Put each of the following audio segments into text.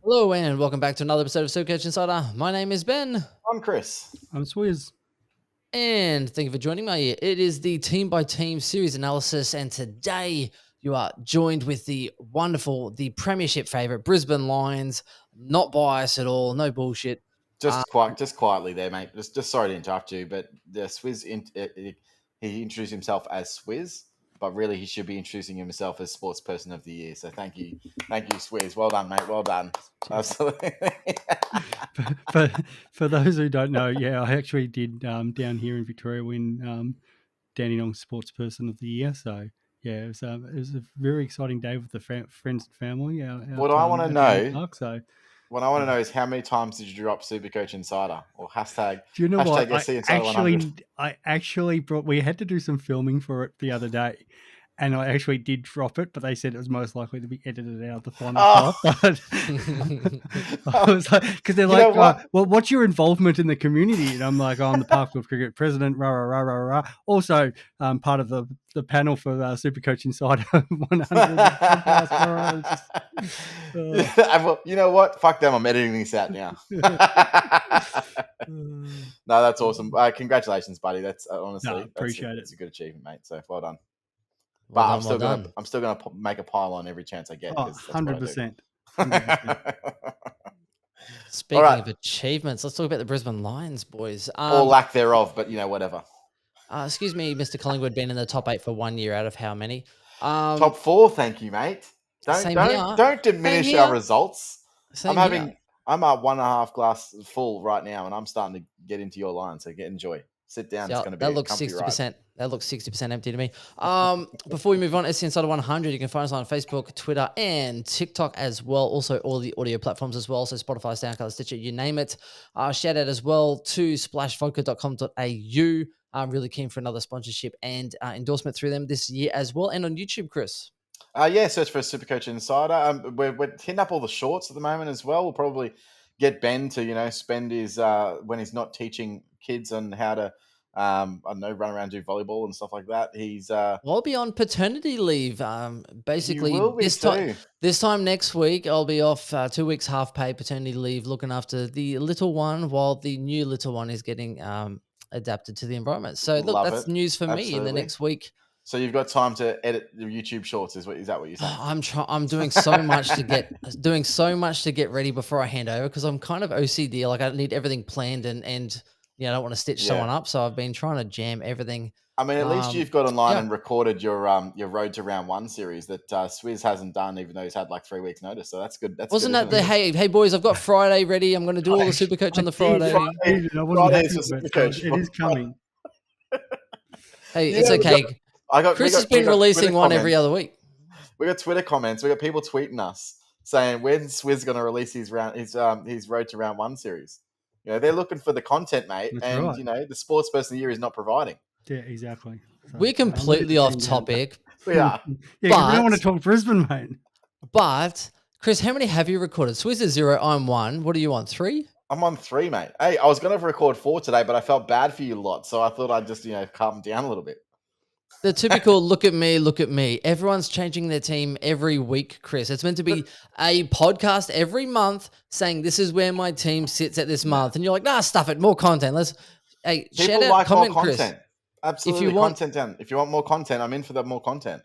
Hello and welcome back to another episode of Supercoach Insider. My name is Ben. I'm Chris. I'm Swizz. And thank you for joining me. It is the team by team series analysis, and today you are joined with the wonderful, the premiership favourite, Brisbane Lions. Not biased at all, no bullshit. Just quietly there, mate. Just sorry to interrupt you, but the Swizz he introduced himself as Swizz, but really he should be introducing himself as Sports Person of the Year. So thank you, Swizz. Well done, mate. Well done. Absolutely. For those who don't know, yeah, I actually did down here in Victoria win Dandenong Sports Person of the Year. So yeah, it was a very exciting day with the friends and family. What I want to know. Park, so. What I want to know is how many times did you drop Supercoach Insider or hashtag? Do you know what? I actually brought. We had to do some filming for it the other day, and I actually did drop it, but they said it was most likely to be edited out of the final part. But I was like, because they're like, well, what's your involvement in the community? And I'm like, I'm the Parkfield Cricket president, rah, rah, rah, rah, rah. Also, part of the panel for Supercoach Insider 100. Well, you know what? Fuck them. I'm editing this out now. No, that's awesome. Congratulations, buddy. That's honestly, appreciate it. It's a good achievement, mate. So well done. But I'm still gonna make a pile on every chance I get. 100%. Speaking of achievements, let's talk about the Brisbane Lions, boys. Or lack thereof, but whatever. Excuse me, Mr. Collingwood, been in the top 8 for 1 year out of how many? Top 4, thank you, mate. Don't diminish our results. I'm at 1.5 glass full right now, and I'm starting to get into your line. So enjoy. Sit down. It's going to be that looks 60%. Ride. That looks 60% empty to me. Before we move on, SC Insider 100, you can find us on Facebook, Twitter, and TikTok as well. Also, all the audio platforms as well. So Spotify, Soundcloud, Stitcher, you name it. Shout out as well to splashvodka.com.au. I'm really keen for another sponsorship and endorsement through them this year as well. And on YouTube, Chris. Search for Supercoach Insider. We're hitting up all the shorts at the moment as well. We'll probably get Ben to, spend his, when he's not teaching kids on how to, run around, do volleyball and stuff like that. He's I'll be on paternity leave. Basically, this time next week, I'll be off 2 weeks half pay paternity leave, looking after the little one while the new little one is getting adapted to the environment. So look, that's news for me in the next week. So you've got time to edit the YouTube shorts. Is that what you're saying? I'm doing so much to get ready before I hand over, because I'm kind of OCD. Like I need everything planned and I don't want to stitch someone up. So I've been trying to jam everything. I mean, at least you've got online and recorded your Road to Round 1 series that Swizz hasn't done, even though he's had like 3 weeks notice. So that's good. Wasn't that the hey boys? I've got Friday ready. I'm going to do all the Supercoach on the Friday. It is coming. Hey, it's okay. Chris has been releasing one every other week. We got Twitter comments. We got people tweeting us saying, "When's Swizz going to release his Road to Round 1 series?" They're looking for the content, mate, that's right. The Sports Person of the Year is not providing. Yeah, exactly. So, we're completely off topic. We are. We don't want to talk Brisbane, mate. But Chris, how many have you recorded? Swizz is 0. I'm 1. What are you on? 3? I'm on 3, mate. Hey, I was going to record 4 today, but I felt bad for you lot, so I thought I'd just calm down a little bit. The typical look at me. Everyone's changing their team every week, Chris. It's meant to be a podcast every month saying this is where my team sits at this month. And you're like, nah, stuff it. More content. Shout out, comment, more Chris. Content. Absolutely. If you want more content, I'm in for that more content.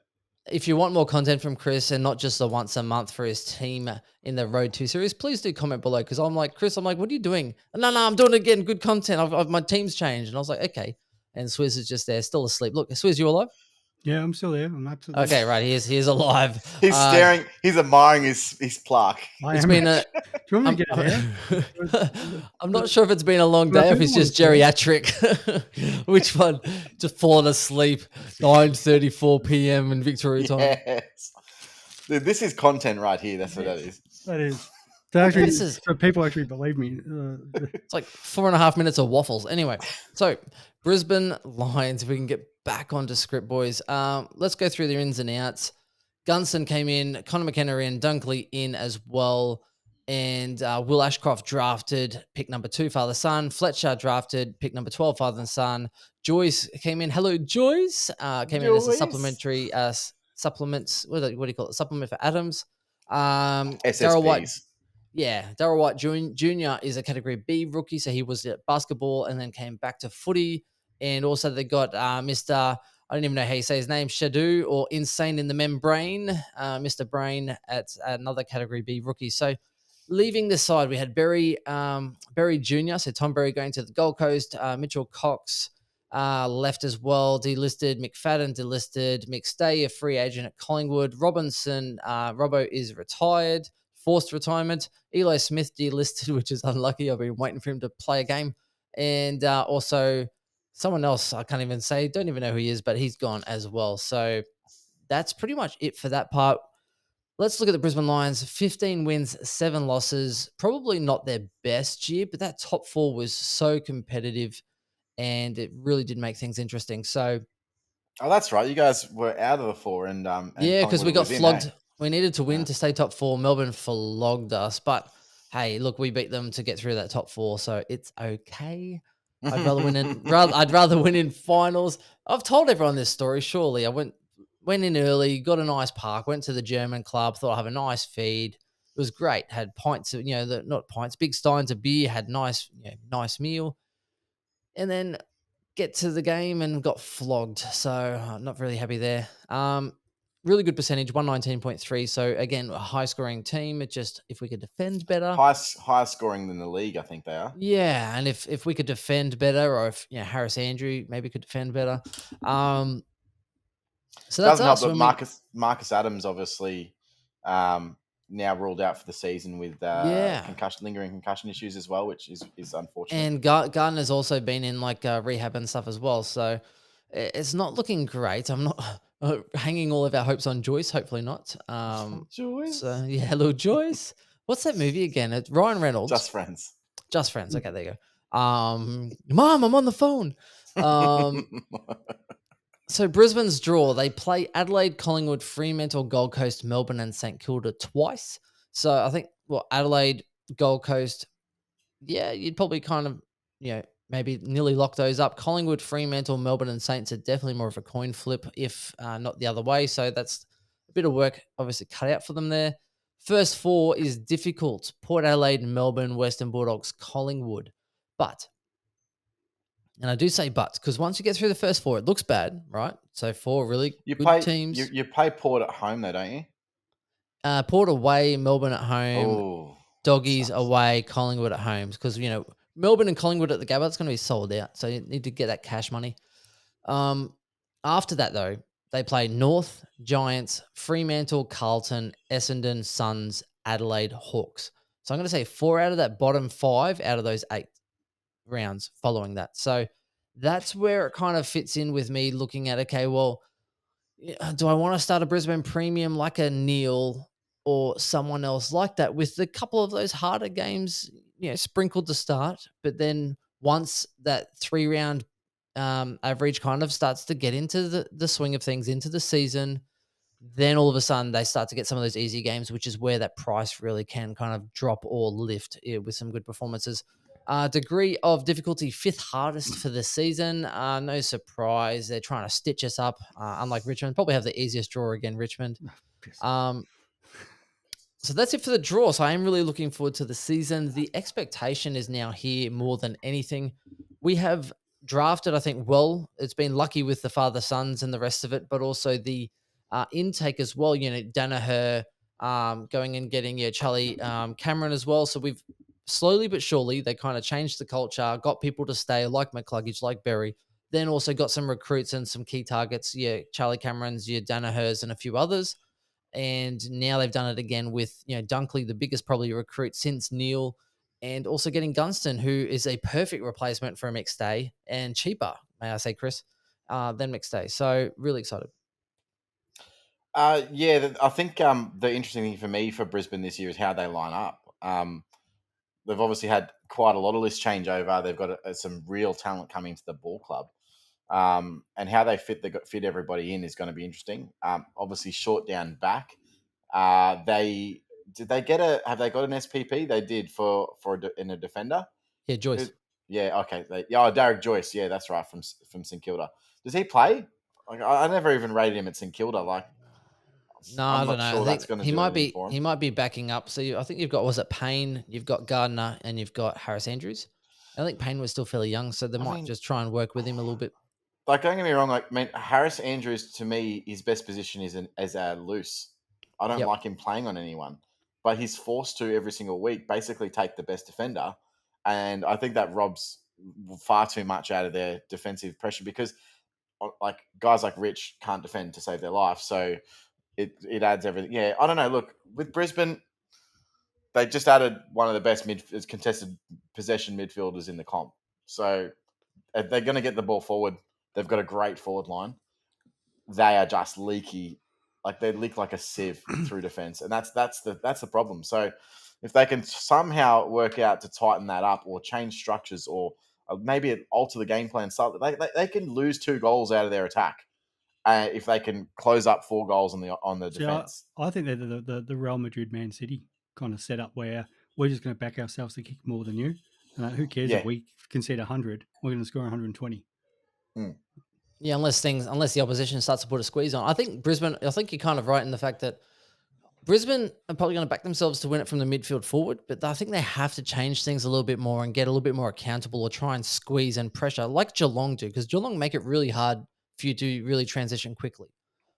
If you want more content from Chris and not just the once a month for his team in the Road 2 series, please do comment below. Because I'm like, Chris, what are you doing? No, I'm doing it again. Good content. My team's changed. And I was like, okay. And Swizz is just there, still asleep. Look, Swizz, you alive? Yeah, I'm still there. I'm absolutely okay. Right, he is alive. He's staring. He's admiring his plaque. It's been a. Do you want me to get there? I'm not sure if it's been a long day or if it's just geriatric. Which one? Just falling asleep. 9:34 p.m. in Victoria time. Yes. Dude, this is content right here. That's what that is. That is. So people actually believe me. It's like 4.5 minutes of waffles. Anyway, so Brisbane Lions, if we can get back onto script, boys. Let's go through their ins and outs. Gunson came in, Connor McKenna in, Dunkley in as well, and Will Ashcroft drafted, pick number 2, father-son. Fletcher drafted, pick number 12, father and son. Joyce came in. Hello, Joyce. Came in as a supplementary supplements. What do you call it? Supplement for Adams. SSPs. Darryl White Jr. is a Category B rookie, so he was at basketball and then came back to footy. And also they got Mr. I don't even know how you say his name, Shadu or Insane in the Membrane, Mr. Brain at another Category B rookie. So leaving this side, we had Berry Jr., so Tom Berry going to the Gold Coast, Mitchell Cox left as well, delisted, McFadden delisted, McStay, a free agent at Collingwood, Robinson, Robbo is retired, forced retirement, Eli Smith delisted, which is unlucky. I've been waiting for him to play a game. And also someone else, I can't even say, don't even know who he is, but he's gone as well. So that's pretty much it for that part. Let's look at the Brisbane Lions. 15 wins, 7 losses. Probably not their best year, but that top 4 was so competitive and it really did make things interesting. So, oh, that's right. You guys were out of the 4 and yeah, because we got flogged. Hey? We needed to win to stay top 4. Melbourne flogged us, but hey, look, we beat them to get through that top 4, so it's okay. I'd rather win in finals. I've told everyone this story. Surely, I went in early, got a nice park, went to the German club, thought I'd have a nice feed. It was great. Had pints of, not pints, big steins of beer. Had nice meal, and then get to the game and got flogged. So not really happy there. Really good percentage, 119.3. So again, a high scoring team. It just, if we could defend better. Higher scoring than the league, I think they are. Yeah. And if we could defend better, or if Harris Andrew maybe could defend better. So that's doesn't help that Marcus Adams obviously now ruled out for the season with lingering concussion issues as well, which is unfortunate. And Gardner's also been in rehab and stuff as well. So it's not looking great. I'm not hanging all of our hopes on Joyce. Hopefully not. Joyce? So, little Joyce. What's that movie again? It's Ryan Reynolds. Just Friends. Okay, there you go. Mom, I'm on the phone. So Brisbane's draw, they play Adelaide, Collingwood, Fremantle, Gold Coast, Melbourne, and St Kilda twice. So I think, Adelaide, Gold Coast, you'd probably kind of, maybe nearly lock those up. Collingwood, Fremantle, Melbourne, and Saints are definitely more of a coin flip, if not the other way. So that's a bit of work, obviously, cut out for them there. First 4 is difficult. Port Adelaide, Melbourne, Western Bulldogs, Collingwood. But, and I do say but, because once you get through the first 4, it looks bad, right? So 4 really good teams. You play Port at home, though, don't you? Port away, Melbourne at home. Oh, Doggies away, Collingwood at home. Because, Melbourne and Collingwood at the Gabba, it's going to be sold out. So you need to get that cash money. After that, though, they play North, Giants, Fremantle, Carlton, Essendon, Suns, Adelaide, Hawks. So I'm going to say 4 out of that bottom 5 out of those 8 rounds following that. So that's where it kind of fits in with me looking at, okay, well, do I want to start a Brisbane premium like a Neil or someone else like that with a couple of those harder games, sprinkled to start, but then once that 3-round average kind of starts to get into the swing of things, into the season, then all of a sudden they start to get some of those easy games, which is where that price really can kind of drop or lift with some good performances. Degree of difficulty, 5th hardest for the season. No surprise. They're trying to stitch us up, unlike Richmond. Probably have the easiest draw again, Richmond. So that's it for the draw. So I am really looking forward to the season. The expectation is now here more than anything. We have drafted, I think, well. It's been lucky with the father-sons and the rest of it, but also the intake as well. Danaher going and getting Charlie Cameron as well. So we've slowly but surely, they kind of changed the culture, got people to stay like McCluggage, like Berry, then also got some recruits and some key targets. Charlie Cameron's, Danahers, and a few others. And now they've done it again with, Dunkley, the biggest probably recruit since Neil, and also getting Gunston, who is a perfect replacement for a McStay and cheaper, may I say, Chris, than McStay. So really excited. I think the interesting thing for me for Brisbane this year is how they line up. They've obviously had quite a lot of list changeover. They've got some real talent coming to the ball club. And how they fit everybody in is going to be interesting. Obviously, short down back. Have they got an SPP? They did in a defender. Yeah, Joyce. Okay. Derek Joyce. Yeah, that's right, from St Kilda. Does he play? I never even rated him at St Kilda. No, I'm I don't not know. sure I that's think going to he do might anything be for him. he might be backing up. So I think you've got, was it Payne? You've got Gardner, and you've got Harris Andrews. I think Payne was still fairly young, so they I might mean, just try and work with him a little bit. like, don't get me wrong. Like, I mean, Harris Andrews, to me, his best position is as a loose. I don't Yep. like him playing on anyone, but he's forced to every single week basically take the best defender, and I think that robs far too much out of their defensive pressure because, like, guys like Rich can't defend to save their life, so it adds everything. Yeah, I don't know. Look, with Brisbane, they just added one of the best contested possession midfielders in the comp, so if they're going to get the ball forward, they've got a great forward line. They are just leaky, like they leak like a sieve through defense, and that's the problem. So if they can somehow work out to tighten that up or change structures or maybe alter the game plan, they can lose 2 goals out of their attack if they can close up 4 goals on the defense. I think they're the Real Madrid Man City kind of setup where we're just going to back ourselves to kick more than you. Who cares if we concede 100? We're going to score 120. Yeah, unless the opposition starts to put a squeeze on. I think Brisbane. I think you're kind of right in the fact that Brisbane are probably going to back themselves to win it from the midfield forward, but I think they have to change things a little bit more and get a little bit more accountable or try and squeeze and pressure like Geelong do, because Geelong make it really hard for you to really transition quickly,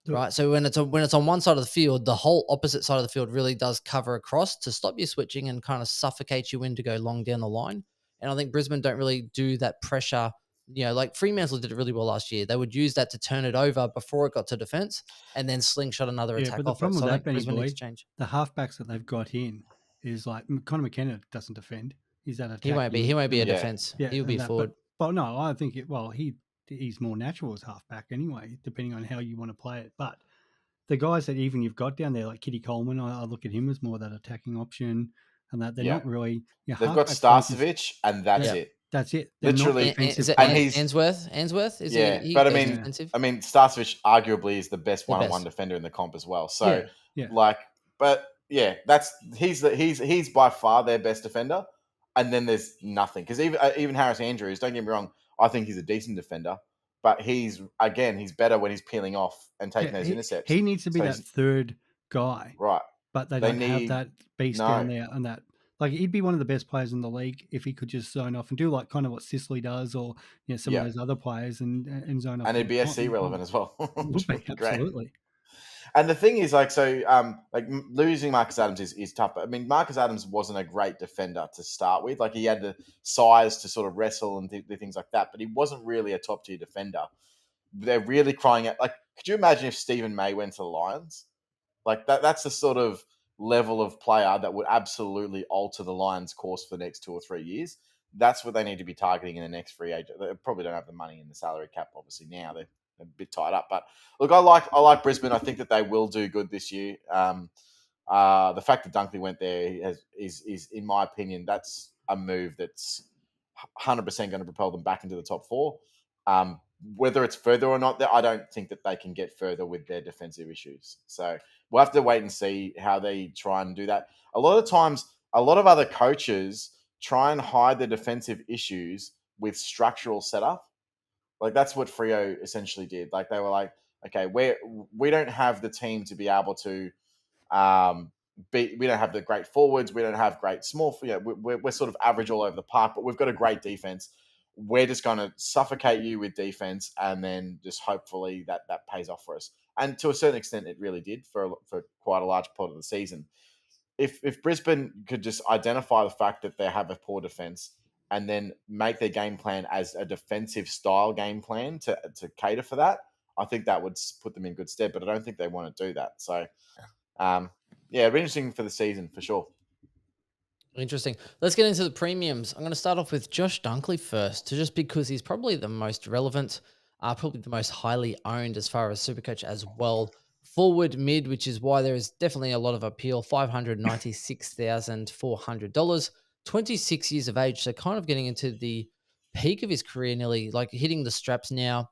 right? So when it's on one side of the field, the whole opposite side of the field really does cover across to stop you switching and kind of suffocate you in to go long down the line. And I think Brisbane don't really do that pressure. Like Fremantle did it really well last year. They would use that to turn it over before it got to defense and then slingshot another attack but the off it. problem So with I that, think Benny Brisbane boy, needs to change. the halfbacks that they've got in is like Conor McKenna doesn't defend. He's that attack. He won't be a defense. Yeah, He'll be forward. But no, I think he's more natural as halfback anyway, depending on how you want to play it. But the guys that even you've got down there, like Kitty Coleman, I look at him as more that attacking option, and that they're not really. They've got Starcevic, and that's it. That's it. They're literally, is it Ainsworth? Ainsworth is he? But defensive? I mean, Starcevic arguably is the best one-on-one defender in the comp as well. So, he's by far their best defender, and then there's nothing because even Harris Andrews. Don't get me wrong, I think he's a decent defender, but he's better when he's peeling off and taking those intercepts. He needs to be that third guy, right? But they don't have that beast down there, and that. Like, he'd be one of the best players in the league if he could just zone off and do like kind of what Sicily does, or some of those other players and zone off. And he'd be SC relevant as well. Would be, absolutely. And the thing is, losing Marcus Adams is tough. I mean, Marcus Adams wasn't a great defender to start with. Like, he had the size to sort of wrestle and things like that, but he wasn't really a top tier defender. They're really crying out. Like, could you imagine if Stephen May went to the Lions? Like that's the sort of level of player that would absolutely alter the Lions' course for the next 2 or 3 years. That's what they need to be targeting in the next free agent. They probably don't have the money in the salary cap, obviously now they're a bit tied up. But look, I like Brisbane. I think that they will do good this year. The fact that Dunkley went there is in my opinion, that's a move that's 100% going to propel them back into the top 4. Whether it's further or not, I don't think that they can get further with their defensive issues. So we'll have to wait and see how they try and do that. A lot of times, a lot of other coaches try and hide the defensive issues with structural setup. Like, that's what Freo essentially did. Like, they were like, okay, we don't have the team to be able to we don't have the great forwards. We don't have great small. We're sort of average all over the park, but we've got a great defense. We're just going to suffocate you with defense, and then just hopefully that pays off for us. And to a certain extent, it really did for quite a large part of the season. If Brisbane could just identify the fact that they have a poor defense and then make their game plan as a defensive style game plan to cater for that, I think that would put them in good stead. But I don't think they want to do that. So, it'll be interesting for the season for sure. Interesting. Let's get into the premiums. I'm going to start off with Josh Dunkley first, just because he's probably the most relevant, probably the most highly owned as far as Supercoach as well. Forward mid, which is why there is definitely a lot of appeal, $596,400, 26 years of age, so kind of getting into the peak of his career, nearly like hitting the straps now.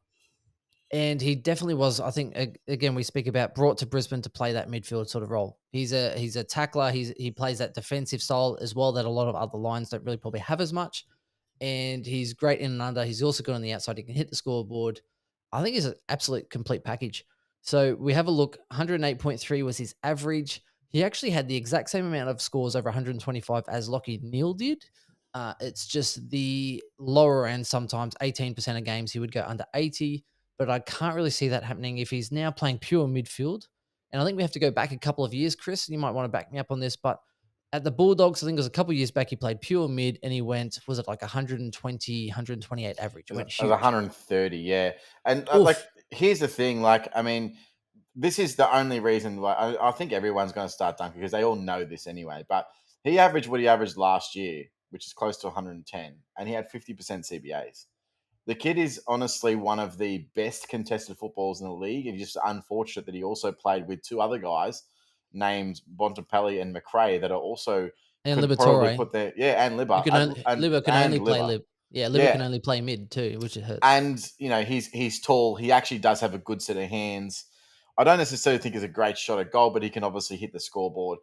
And he definitely was, I think, again, we speak about brought to Brisbane to play that midfield sort of role. He's a tackler. He plays that defensive style as well that a lot of other lines don't really probably have as much. And he's great in and under. He's also good on the outside. He can hit the scoreboard. I think he's an absolute complete package. So we have a look. 108.3 was his average. He actually had the exact same amount of scores over 125 as Lockie Neal did. It's just the lower end sometimes, 18% of games he would go under 80, but I can't really see that happening if he's now playing pure midfield. And I think we have to go back a couple of years, Chris. You might want to back me up on this, but at the Bulldogs, I think it was a couple of years back, he played pure mid and he went, was it like 120, 128 average? It went It was huge. 130, yeah. And like, here's the thing, like, I mean, this is the only reason why I think everyone's going to start dunking because they all know this anyway. But he averaged what he averaged last year, which is close to 110, and he had 50% CBAs. The kid is honestly one of the best contested footballers in the league, and just unfortunate that he also played with two other guys named Bontempelli and McRae that are also And could probably Liberatore. put their and Libba You can only, Libba can only play Libba. Lib. Yeah, Libba can only play mid too, which it hurts. And he's tall. He actually does have a good set of hands. I don't necessarily think he's a great shot at goal, but he can obviously hit the scoreboard.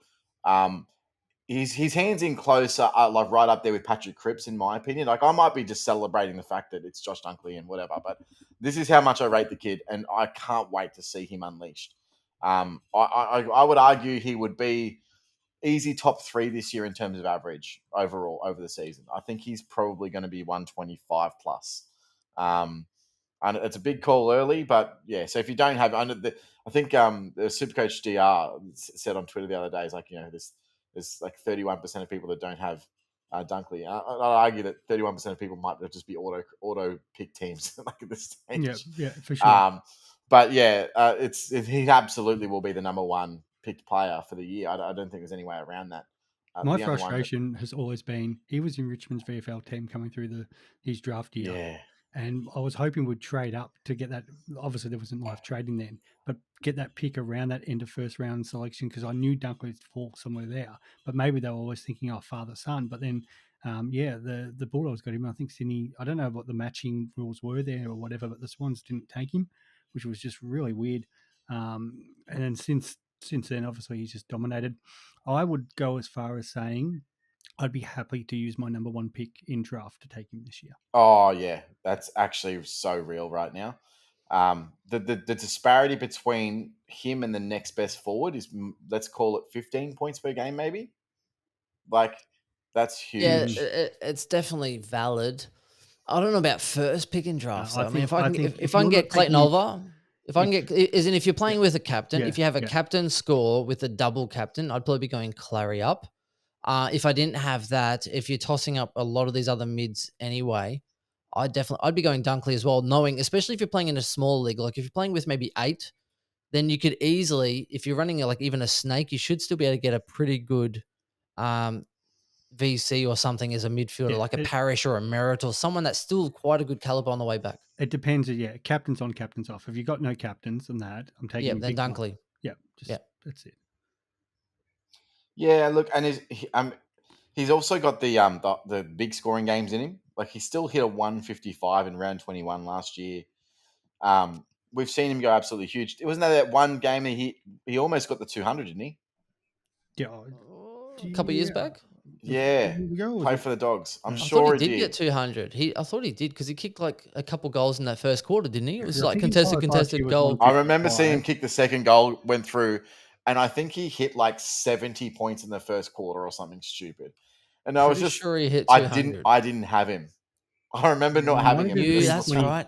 His hands in close are like right up there with Patrick Cripps, in my opinion. Like, I might be just celebrating the fact that it's Josh Dunkley and whatever, but this is how much I rate the kid, and I can't wait to see him unleashed. I would argue he would be easy top 3 this year in terms of average overall over the season. I think he's probably going to be 125 plus. And it's a big call early, but yeah. So if you don't have I think the Supercoach DR said on Twitter the other day is like, there's like 31% of people that don't have Dunkley. I'd argue that 31% of people might just be auto pick teams like at this stage. Yeah, for sure. But yeah, he absolutely will be the number 1 picked player for the year. I don't think there's any way around that. My frustration has always been he was in Richmond's VFL team coming through his draft year. Yeah. And I was hoping we'd trade up to get that. Obviously, there wasn't live trading then, but get that pick around that end of first round selection because I knew Dunkley would fall somewhere there. But maybe they were always thinking, oh, father, son. But then, the Bulldogs got him. I think Sydney, I don't know what the matching rules were there or whatever, but the Swans didn't take him, which was just really weird. And then since then, obviously, he's just dominated. I would go as far as saying I'd be happy to use my number 1 pick in draft to take him this year. Oh yeah, that's actually so real right now. The disparity between him and the next best forward is, let's call it 15 points per game, maybe. Like, that's huge. Yeah, it's definitely valid. I don't know about first pick in draft. I mean, if I can get Clayton Oliver, if you're playing with a captain, if you have a captain score with a double captain, I'd probably be going Clary up. If I didn't have that, if you're tossing up a lot of these other mids anyway, I'd be going Dunkley as well, knowing, especially if you're playing in a small league, like if you're playing with maybe 8, then you could easily, if you're running like even a snake, you should still be able to get a pretty good VC or something as a midfielder, like a Parrish or a Merritt or someone that's still quite a good caliber on the way back. It depends. Yeah, captains on, captains off. If you've got no captains on that, I'm taking. Yeah, then Dunkley. That's it. Yeah, look, and he's also got the big scoring games in him. Like, he still hit a 155 in round 21 last year. We've seen him go absolutely huge. It wasn't that one game he almost got the 200, didn't he? Yeah, a couple of years back. Yeah, play for the Dogs. I'm I sure thought he did get 200. I thought he did because he kicked like a couple goals in that first quarter, didn't he? It was like contested goal. I remember seeing him kick the second goal, went through, and I think he hit like 70 points in the first quarter or something stupid. And I was just sure he hit 200. I didn't have him. I remember not having him. That's right.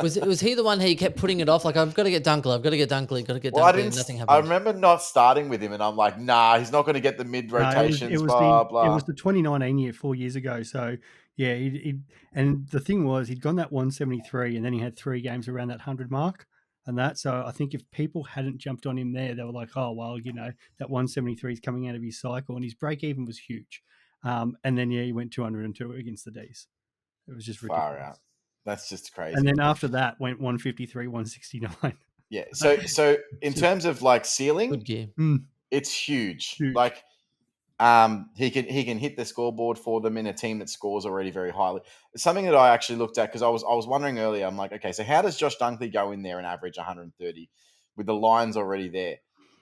Was he the one he kept putting it off? Like, I've got to get Dunkley. I've got to get Dunkley. Got to get Dunkley. And nothing happened. I remember not starting with him, and I'm like, nah, he's not going to get the mid rotations. It was the 2019 year, 4 years ago. So yeah, and the thing was, he'd gone that 173, and then he had 3 games around that 100 mark. And that, so I think if people hadn't jumped on him there, they were like, oh, well, that 173 is coming out of his cycle, and his break even was huge. And then, he went 202 against the Ds. It was just ridiculous. Far out. That's just crazy. And then after that, went 153, 169. Yeah. So in terms of like ceiling, it's huge. Like, he can hit the scoreboard for them in a team that scores already very highly. It's something that I actually looked at because I was wondering earlier. I'm like, okay, so how does Josh Dunkley go in there and average 130 with the lines already there?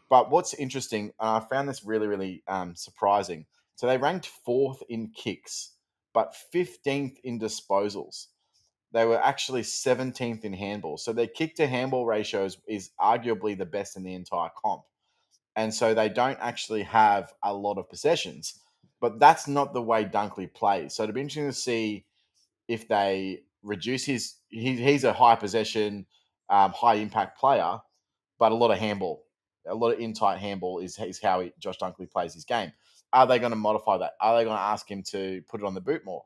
But what's interesting, I found this really, really surprising. So they ranked 4th in kicks, but 15th in disposals. they were actually 17th in handball. So their kick to handball ratios is arguably the best in the entire comp. And so they don't actually have a lot of possessions. But that's not the way Dunkley plays. So it'll be interesting to see if they reduce he's a high possession, high impact player, but a lot of handball, a lot of in tight handball is how Josh Dunkley plays his game. Are they going to modify that? Are they going to ask him to put it on the boot more?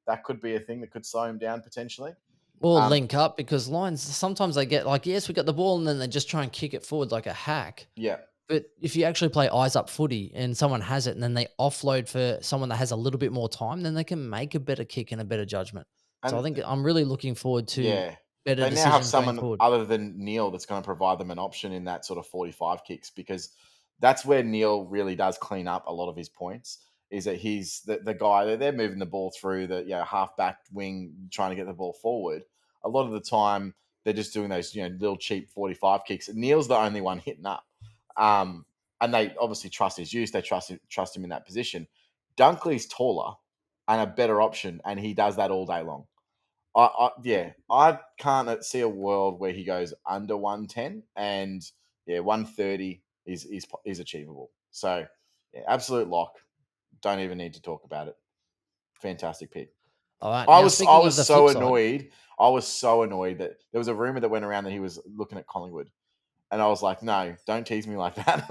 That could be a thing that could slow him down potentially. Or link up, because Lions, sometimes they get like, yes, we got the ball, and then they just try and kick it forward like a hack. Yeah. But if you actually play eyes up footy and someone has it and then they offload for someone that has a little bit more time, then they can make a better kick and a better judgment. So I think I'm really looking forward to better they now have decisions going someone forward. other than Neil that's going to provide them an option in that sort of 45 kicks, because that's where Neil really does clean up a lot of his points. Is that he's the guy that they're moving the ball through the half back wing, trying to get the ball forward. A lot of the time they're just doing those little cheap 45 kicks. Neil's the only one hitting up, and they obviously trust his use. They trust him in that position. Dunkley's taller and a better option, and he does that all day long. I can't see a world where he goes under 110, and 130 is achievable. So absolute lock. Don't even need to talk about it. Fantastic pick. All right. I Now, was speaking of the so flip side- annoyed. I was so annoyed that there was a rumor that went around that he was looking at Collingwood, and I was like, no, don't tease me like that.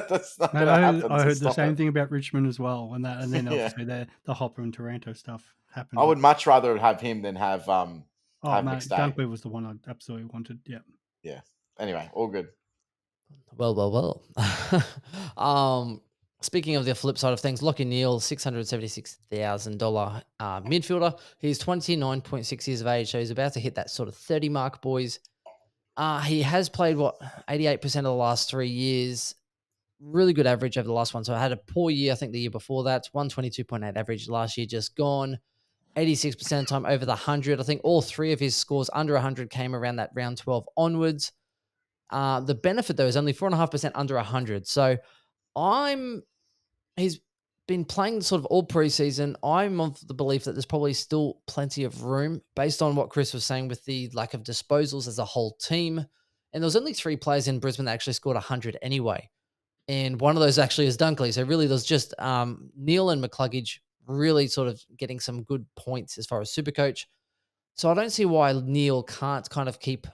That's not going to happen. I heard the same thing about Richmond as well, and then Yeah. obviously the Hopper and Taranto stuff happened. I would much rather have him than have McStay. Dunkley was the one I absolutely wanted. Yeah. Yeah. Anyway, all good. Well. Speaking of the flip side of things, Lachie Neale, $676,000 midfielder. He's 29.6 years of age, so he's about to hit that sort of 30 mark, boys. He has played 88% of the last 3 years. Really good average over the last one. So I had a poor year, I think the year before that, 122.8 average last year, just gone. 86% of the time over the 100. I think all three of his scores under 100 came around that round 12 onwards. The benefit, though, is only 4.5% under 100. So he's been playing sort of all preseason. I'm of the belief that there's probably still plenty of room based on what Chris was saying with the lack of disposals as a whole team. And there was only 3 players in Brisbane that actually scored 100 anyway. And one of those actually is Dunkley. So really there's just Neil and McCluggage really sort of getting some good points as far as Supercoach. So I don't see why Neil can't kind of keep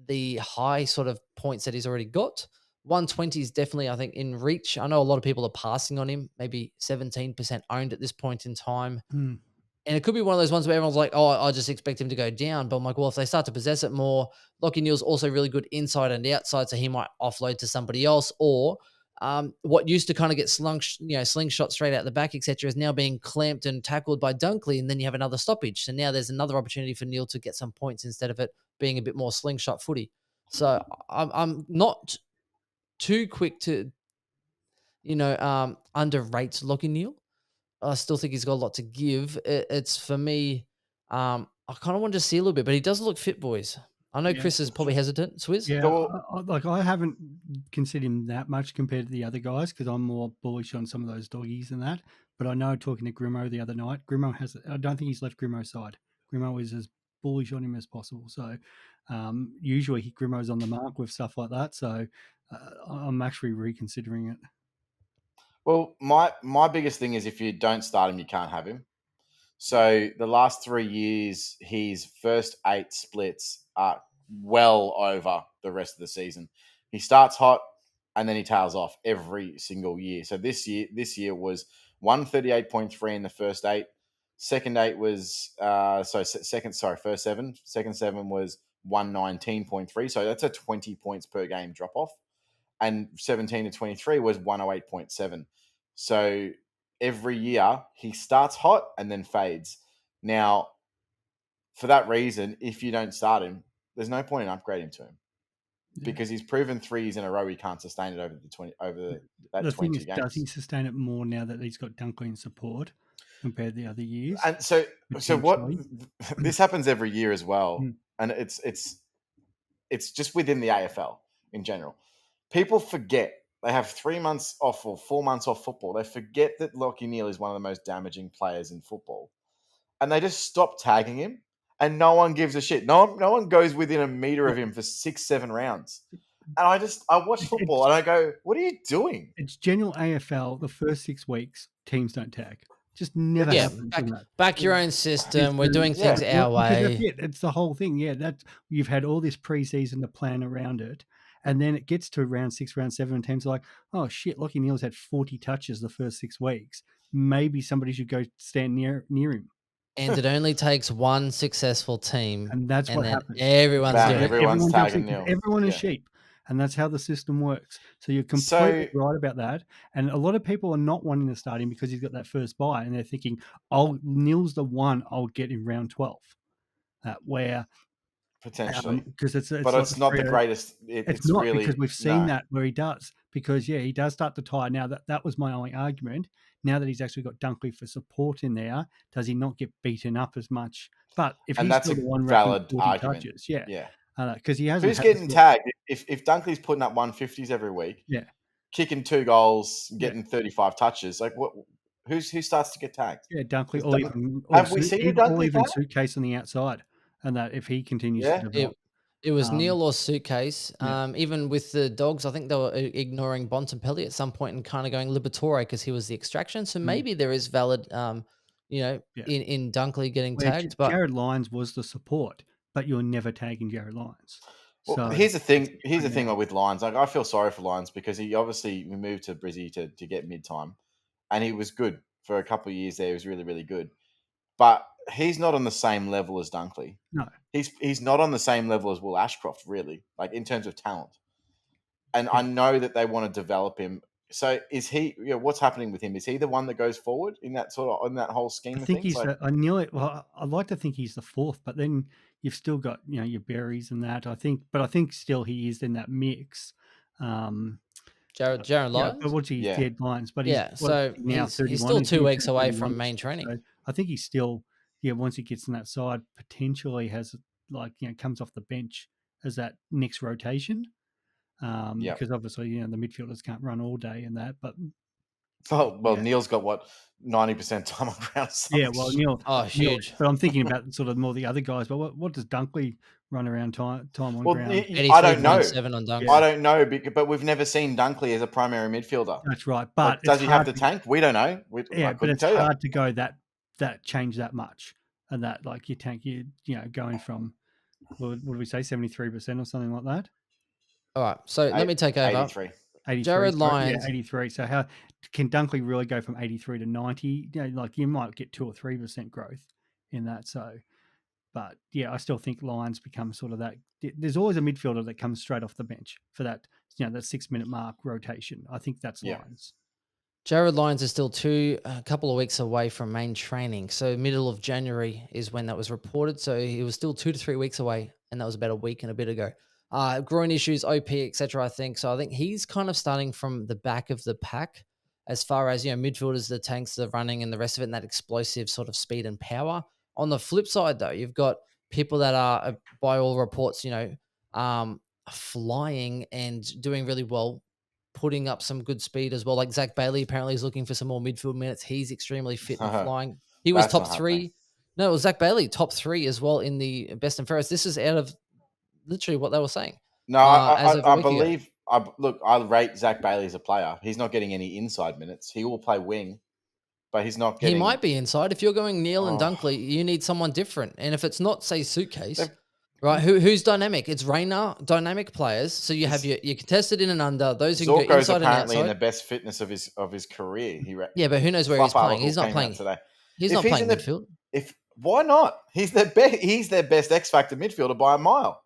the high sort of points that he's already got. 120 is definitely, I think, in reach. I know a lot of people are passing on him, maybe 17% owned at this point in time. And it could be one of those ones where everyone's like, oh, I just expect him to go down. But I'm like, well, if they start to possess it more, Lachie Neale's also really good inside and outside, so he might offload to somebody else. Or what used to kind of get slingshot straight out the back, etc., is now being clamped and tackled by Dunkley, and then you have another stoppage. So now there's another opportunity for Neale to get some points instead of it being a bit more slingshot footy. So I'm not too quick to, underrate Lachie Neale. I still think he's got a lot to give. It's for me, I kind of want to see a little bit, but he does look fit, boys. I know Chris is probably hesitant. Swizz? Yeah, I haven't considered him that much compared to the other guys because I'm more bullish on some of those doggies and that. But I know talking to Grimo the other night, I don't think he's left Grimo's side. Grimo is as bullish on him as possible. So usually Grimo's on the mark with stuff like that. So I'm actually reconsidering it. Well, my biggest thing is if you don't start him, you can't have him. So the last 3 years, his first 8 splits are well over the rest of the season. He starts hot and then he tails off every single year. So this year was 138.3 in the first 8. Second 8 was first 7. Second 7 was 119.3. So that's a 20 points per game drop off. And 17 to 23 was 108.7. So every year he starts hot and then fades. Now, for that reason, if you don't start him, there's no point in upgrading to him because he's proven 3 years in a row he can't sustain it over that 20 games. Does he sustain it more now that he's got Dunkley in support compared to the other years? And so what this happens every year as well, and it's just within the AFL in general. People forget. They have 3 months off or 4 months off football. They forget that Lachie Neale is one of the most damaging players in football. And they just stop tagging him. and no one gives a shit. No one goes within a meter of him for 6-7 rounds. And I watch football and I go, what are you doing? It's general AFL. The first 6 weeks, teams don't tag. Just never happens. Back your own system. We're doing things our way. It's the whole thing. Yeah, that's you've had all this preseason to plan around it, and then it gets to round 6, round 7, and teams are like, oh shit, Lachie Neale's had 40 touches the first 6 weeks. Maybe somebody should go stand near him. And it only takes one successful team, and that's what happens. Everyone's doing it. Everyone's tagging Neale. Everyone is sheep. And that's how the system works. So you're completely right about that. And a lot of people are not wanting to start him because he's got that first bye, and they're thinking, Neale's the one I'll get in round 12. Where potentially, because it's it's not the greatest. It's not really, because we've seen that where he does. Because he does start to tire. Now that was my only argument. Now that he's actually got Dunkley for support in there, does he not get beaten up as much? But if he's still the one valid argument, touches, because he hasn't. Who's getting tagged? If Dunkley's putting up 150s every week, kicking 2 goals, getting 35 touches, like what? Who starts to get tagged? Yeah, Dunkley. Have we seen a Dunkley even Suitcase on the outside, and that if he continues to develop. It was Neale or Suitcase. Even with the Dogs, I think they were ignoring Bontempelli at some point and kind of going Liberatore because he was the extraction. So maybe there is valid, in Dunkley getting tagged. But Jared Lyons was the support, but you're never tagging Jared Lyons. Well, here's the thing. Here's the thing with Lyons. Like, I feel sorry for Lyons because he obviously moved to Brizzy to get mid-time, and he was good for a couple of years there. He was really, really good. But he's not on the same level as Dunkley. No. He's not on the same level as Will Ashcroft, really, like in terms of talent. And I know that they want to develop him. So is he? What's happening with him? Is he the one that goes forward in that whole scheme? I think he's. I knew it. Well, I'd like to think he's the fourth, but then you've still got your Berries and that. I think still he is in that mix. Jared Lyons. But what's he? Jared Lyons. But he's still 2 weeks away from main training. So I think he's still. Once he gets in that side, potentially has comes off the bench as that next rotation. Because obviously the midfielders can't run all day and that. But Neale's got what 90% time on ground. Neale. Oh, huge. But I'm thinking about sort of more the other guys. But what does Dunkley run around time on ground? I don't know. 7 on Dunkley. I don't know, but we've never seen Dunkley as a primary midfielder. That's right. But does he have the tank? We don't know. But it's hard to go that change that much, and that your tank, going from what did we say, 73% or something like that. All right, so let me take over. 83. Jared Lyons. 83. So how can Dunkley really go from 83 to 90? You might get 2 or 3% growth in that. So, but I still think Lyons becomes sort of that. There's always a midfielder that comes straight off the bench for that, that 6-minute mark rotation. I think that's Lyons. Jared Lyons is still a couple of weeks away from main training. So middle of January is when that was reported. So he was still 2 to 3 weeks away, and that was about a week and a bit ago. Groin issues, OP, etc. I think so. I think he's kind of starting from the back of the pack as far as midfielders, the tanks, the running, and the rest of it, and that explosive sort of speed and power. On the flip side, though, you've got people that are, by all reports, flying and doing really well, putting up some good speed as well. Like Zach Bailey apparently is looking for some more midfield minutes. He's extremely fit and flying. He was top 3. No, it was Zach Bailey, top 3 as well in the best and fairest. This is out of literally what they were saying. No, I believe. I rate Zach Bailey as a player. He's not getting any inside minutes. He will play wing, but he's not getting. He might be inside. If you're going Neale and Dunkley, you need someone different. And if it's not, say, Suitcase, right? Who's dynamic? It's Rayner, dynamic players. So you have your contested in and under. Those who can go inside and outside. Apparently in the best fitness of his career. But who knows where he's playing? He's not playing today. He's not playing midfield. Why not? He's their best X factor midfielder by a mile.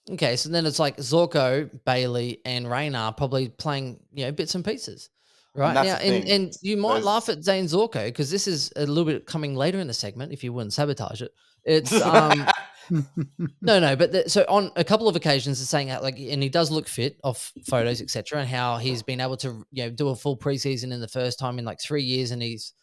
Okay, so then it's like Zorko, Bailey, and Rayner probably playing, bits and pieces, right? And you might laugh at Zane Zorko because this is a little bit coming later in the segment. If you wouldn't sabotage it, it's no. But so on a couple of occasions, it's saying that and he does look fit off photos, etc., and how he's been able to do a full preseason in the first time in 3 years, and he's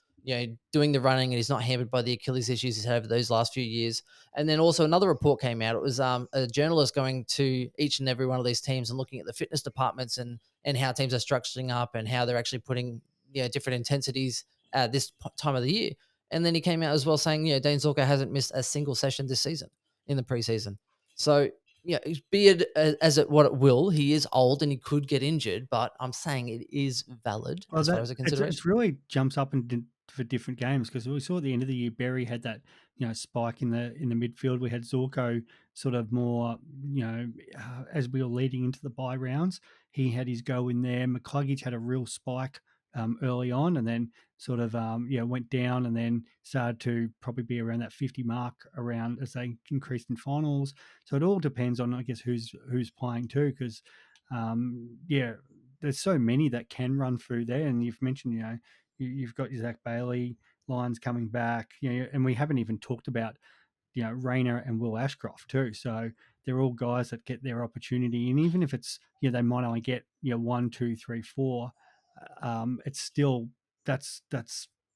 doing the running and he's not hampered by the Achilles issues he's had over those last few years. And then also another report came out. It was a journalist going to each and every one of these teams and looking at the fitness departments and how teams are structuring up and how they're actually putting different intensities at this time of the year. And then he came out as well saying, Dane Zorko hasn't missed a single session this season in the preseason. So, be it as what it will, he is old and he could get injured, but I'm saying it is valid as far as a consideration. It's really jumps up for different games, because we saw at the end of the year, Berry had that spike in the midfield. We had Zorko sort of more, as we were leading into the bye rounds, he had his go in there. McCluggage had a real spike early on, and then sort of went down, and then started to probably be around that 50 mark around as they increased in finals. So it all depends on, I guess, who's playing too, because there's so many that can run through there. And you've mentioned, you've got Zach Bailey, Lyons coming back, and we haven't even talked about, Rayner and Will Ashcroft too. So they're all guys that get their opportunity. And even if it's, they might only get, 1, 2, 3, 4, it's still, that's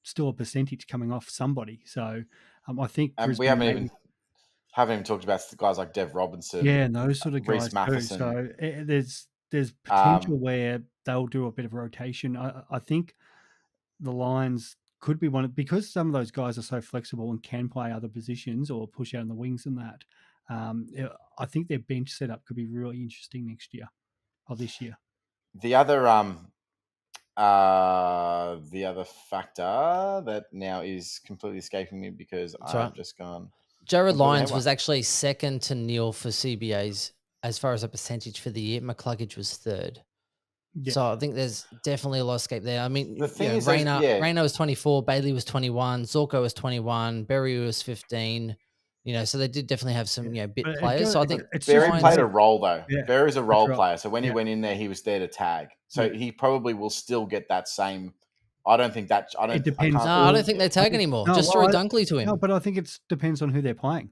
still a percentage coming off somebody. So I think we haven't even talked about guys like Dev Robinson. Yeah, and those sort of guys Reece Matheson. too. So there's potential where they'll do a bit of rotation. I think the Lions could be because some of those guys are so flexible and can play other positions or push out on the wings and that. I think their bench setup could be really interesting next year or this year. The other factor that now is completely escaping me because I've just gone. Jared Lyons was actually second to Neil for CBAs as far as a percentage for the year. McCluggage was third. Yeah. So I think there's definitely a lot of escape there. I mean, the thing is, Rayner was 24, Bailey was 21, Zorko was 21, Berry was 15. So they did definitely have some bit players. So I think Berry played a role though. Yeah, Berry's a role player. So when he went in there, he was there to tag. So he probably will still get that same. I don't think that. It depends. I don't think they tag anymore. Just throw Dunkley to him. No, but I think it depends on who they're playing.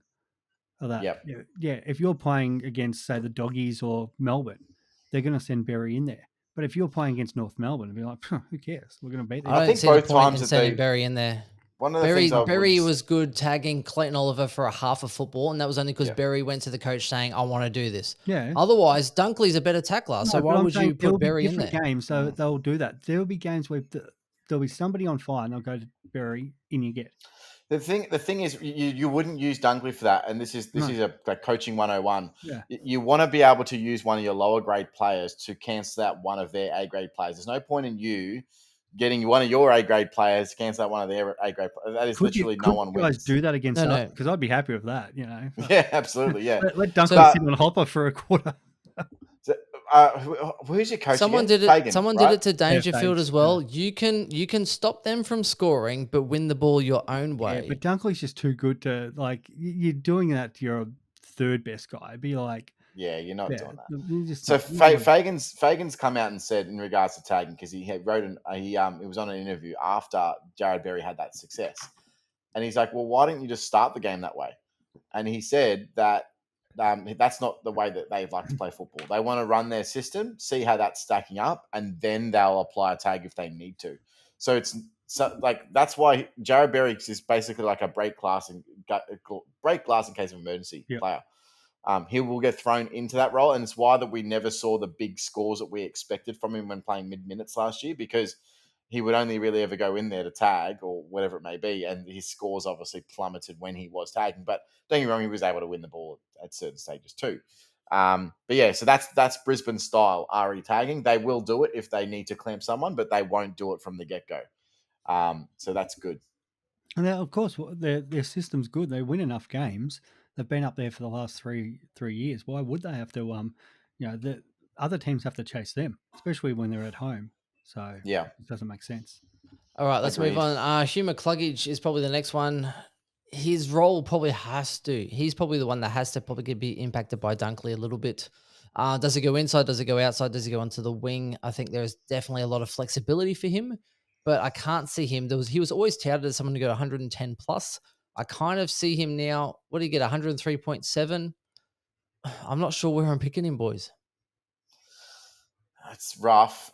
Yep. Yeah. If you're playing against, say, the Doggies or Melbourne, they're going to send Berry in there. But if you're playing against North Melbourne, it'd be like, who cares? We're going to beat them. I think both times sending Berry in there. One of the Berry was good tagging Clayton Oliver for a half of football, and that was only because Berry went to the coach saying, "I want to do this." Yeah. Otherwise, Dunkley's a better tackler. So why would you put Berry in there? Different games, so they'll do that. There will be games where there'll be somebody on fire, and they'll go to Berry, in you get. The thing is, you wouldn't use Dunkley for that, and this is a coaching 101. Yeah. You want to be able to use one of your lower grade players to cancel out one of their A grade players. There's no point in you getting one of your A grade players to cancel out one of their A grade players. That is literally no one wins. You guys do that against us? Because I'd be happy with that. Yeah, absolutely. Yeah. Let Dunkley sit on Hopper for a quarter. Who's your coach? Someone again? did it. Fagan, someone right? did it to Dangerfield as well. You can stop them from scoring, but win the ball your own way. Yeah, but Dunkley's just too good to You're doing that to your third best guy. Be like, yeah, you're not doing that. Fagan's come out and said in regards to tagging, because he had he was on an interview after Jared Berry had that success, and he's like, well, why don't you just start the game that way? And he said that. That's not the way that they like to play football. They want to run their system, see how that's stacking up, and then they'll apply a tag if they need to. So that's why Jared Berry is basically like a break glass in case of emergency player. He will get thrown into that role, and it's why that we never saw the big scores that we expected from him when playing mid-minutes last year, because he would only really ever go in there to tag or whatever it may be, and his scores obviously plummeted when he was tagging. But don't get me wrong, he was able to win the ball at certain stages too. But yeah, so that's Brisbane style RE tagging. They will do it if they need to clamp someone, but they won't do it from the get-go. So that's good. And now, of course, their system's good. They win enough games. They've been up there for the last three years. Why would they have to? The other teams have to chase them, especially when they're at home. So yeah, it doesn't make sense. All right, let's move on. Hugh McCluggage is probably the next one. His role probably he's probably the one that has to probably be impacted by Dunkley a little bit. Does he go inside? Does he go outside? Does he go onto the wing? I think there's definitely a lot of flexibility for him, but I can't see him. He was always touted as someone to go 110 plus. I kind of see him now. What did he get? 103.7. I'm not sure where I'm picking him, boys. It's rough.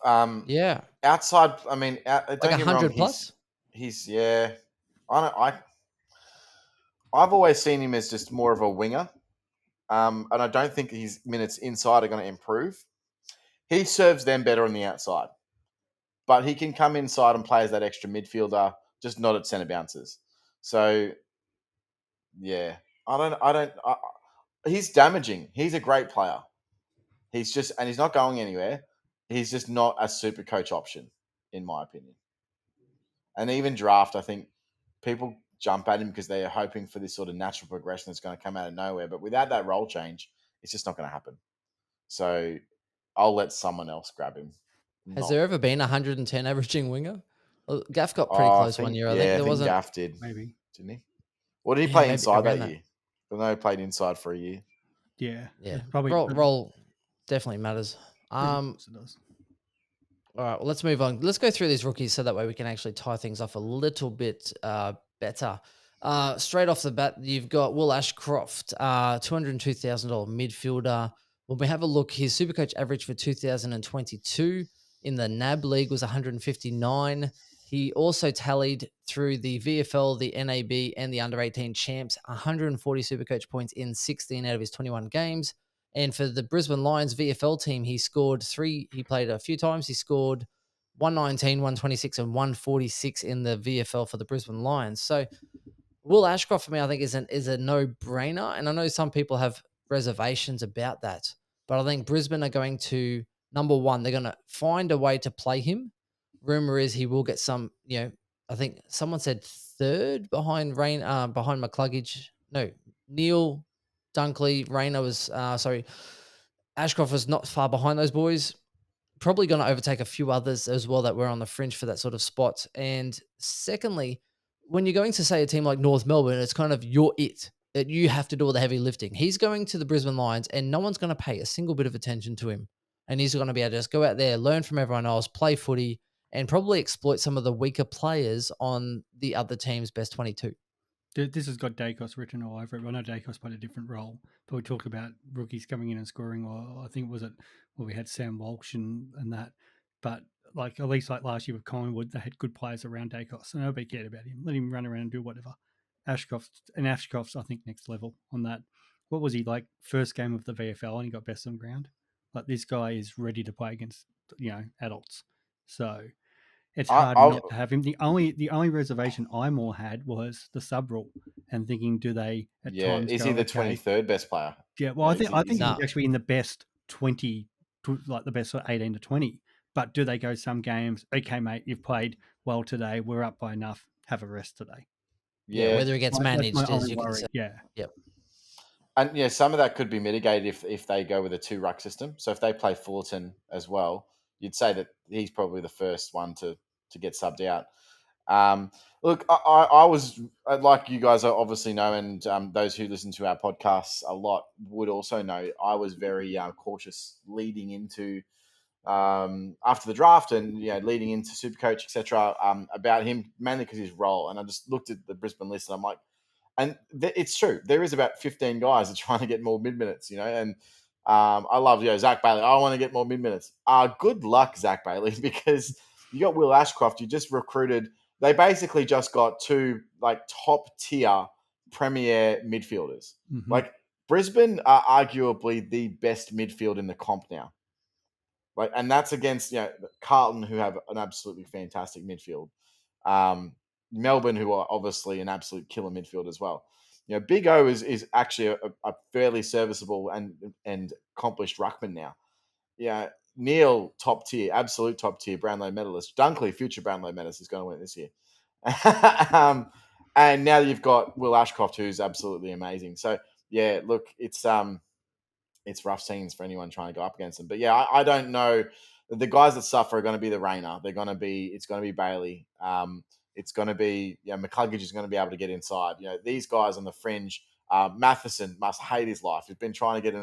Yeah. Outside, I mean, don't like 100 plus. He's I've always seen him as just more of a winger, and I don't think his minutes inside are going to improve. He serves them better on the outside, but he can come inside and play as that extra midfielder, just not at centre bounces. So yeah, he's damaging. He's a great player. And he's not going anywhere. He's just not a super coach option, in my opinion. And even draft, I think people jump at him because they're hoping for this sort of natural progression that's going to come out of nowhere. But without that role change, it's just not going to happen. So I'll let someone else grab him. Has there ever been a 110 averaging winger? Well, Gaff got pretty I close think, one year. Yeah, I think Gaff did. Maybe. Didn't he? What did he Yeah, play maybe inside that around year? I know he played inside for a year. Yeah. Yeah, Probably role definitely matters. It does. All right, well, let's move on. Let's go through these rookies so that way we can actually tie things off a little bit better. Straight off the bat, you've got Will Ashcroft, $202,000 midfielder. When we have a look, his Supercoach average for 2022 in the NAB League was 159. He also tallied through the VFL, the NAB, and the Under-18 champs 140 Supercoach points in 16 out of his 21 games. And for the Brisbane Lions VFL team, he scored 3. He played a few times. He scored 119, 126, and 146 in the VFL for the Brisbane Lions. So Will Ashcroft for me, I think, is a no-brainer. And I know some people have reservations about that. But I think Brisbane are going to, number one, they're going to find a way to play him. Rumor is he will get some, I think someone said third behind McCluggage. No, Neil Dunkley, Rayner was, Ashcroft was not far behind those boys. Probably going to overtake a few others as well that were on the fringe for that sort of spot. And secondly, when you're going to, say, a team like North Melbourne, it's kind of that you have to do all the heavy lifting. He's going to the Brisbane Lions and no one's going to pay a single bit of attention to him. And he's going to be able to just go out there, learn from everyone else, play footy, and probably exploit some of the weaker players on the other team's best 22. This has got Dacos written all over it. I know Dacos played a different role, but we talked about rookies coming in and scoring. Or I think we had Sam Walsh and that. But at least last year with Collingwood, they had good players around Dacos, so nobody cared about him. Let him run around and do whatever. Ashcroft's, I think, next level on that. What was he like? First game of the VFL, and he got best on ground. This guy is ready to play against adults. So it's hard not to have him. The only reservation I more had was the sub rule and thinking, do they at times? Is he the 23rd best player? Yeah, well, I think he's actually in the best 20, the best 18 to 20. But do they go some games? Okay, mate, you've played well today. We're up by enough. Have a rest today. Yeah, whether it gets managed, as you can say. Yeah. Yep. And some of that could be mitigated if they go with a 2-ruck system. So if they play Fullerton as well, you'd say that he's probably the first one to get subbed out. Look, I was, like you guys obviously know, and those who listen to our podcasts a lot would also know, I was very cautious leading into after the draft and leading into Supercoach, etc. About him, mainly because his role. And I just looked at the Brisbane list and I'm like, and it's true. There is about 15 guys that are trying to get more mid-minutes, and I love, Zach Bailey. I want to get more mid-minutes. Good luck, Zach Bailey, because you got Will Ashcroft. You just recruited. They basically just got 2 top-tier premier midfielders. Mm-hmm. Brisbane are arguably the best midfield in the comp now. And that's against Carlton, who have an absolutely fantastic midfield. Melbourne, who are obviously an absolute killer midfield as well. Big O is actually a fairly serviceable and accomplished ruckman now. Yeah, Neil, top tier, absolute top tier, Brownlow medalist. Dunkley, future Brownlow medalist, is going to win this year. And now you've got Will Ashcroft, who's absolutely amazing. So yeah, look, it's rough scenes for anyone trying to go up against them. But yeah, I don't know. The guys that suffer are going to be the Rayner. It's going to be Bailey. It's going to be, McCluggage is going to be able to get inside. These guys on the fringe. Matheson must hate his life. He's been trying to get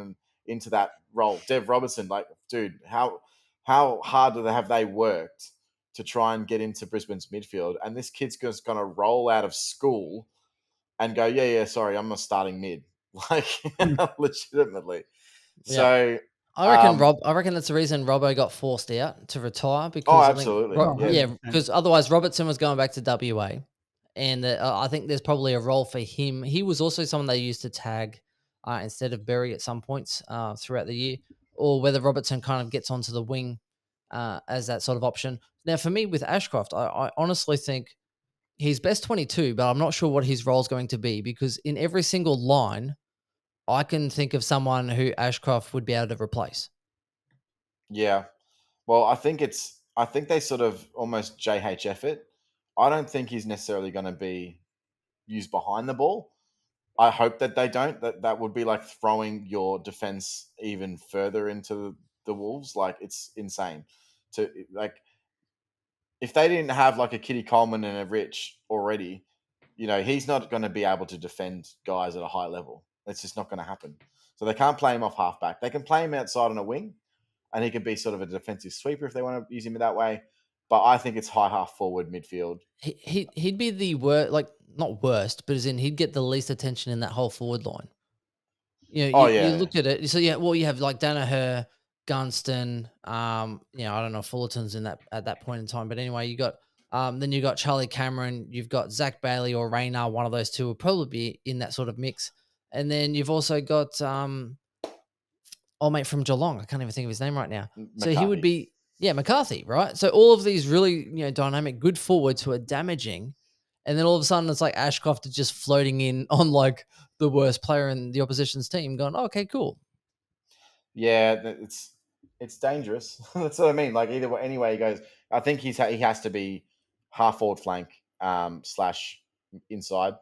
into that role. Dev Robertson, dude, how hard have they worked to try and get into Brisbane's midfield? And this kid's just going to roll out of school and go, sorry, I'm not starting mid. Legitimately. Yeah. So I reckon that's the reason Robbo got forced out to retire, because absolutely. Because otherwise Robertson was going back to WA, and I think there's probably a role for him. He was also someone they used to tag instead of Berry at some points throughout the year, or whether Robertson kind of gets onto the wing as that sort of option. Now, for me with Ashcroft, I honestly think he's best 22, but I'm not sure what his role is going to be because in every single line, I can think of someone who Ashcroft would be able to replace. Yeah. Well, I think they sort of almost JHF it. I don't think he's necessarily going to be used behind the ball. I hope that they don't. That would be like throwing your defense even further into the Wolves. Like, it's insane. To like, if they didn't have like a Kitty Coleman and a Rich already, he's not going to be able to defend guys at a high level. It's just not going to happen. So they can't play him off halfback. They can play him outside on a wing, and he can be sort of a defensive sweeper if they want to use him that way. But I think it's high half forward midfield. He'd be the worst, like not worst, but as in he'd get the least attention in that whole forward line. You look at it. So you have like Danaher, Gunston. I don't know if Fullerton's in that at that point in time, but anyway, you got then you got Charlie Cameron, you've got Zach Bailey or Raynar. One of those two will probably be in that sort of mix, and then you've also got old mate from Geelong. I can't even think of his name right now. McCarthy. So he would be McCarthy, right? So all of these really dynamic, good forwards who are damaging. And then all of a sudden, it's like Ashcroft is just floating in on like the worst player in the opposition's team, going, oh, "Okay, cool." Yeah, it's dangerous. That's what I mean. Like either way, anyway he goes, I think he has to be half forward flank / inside.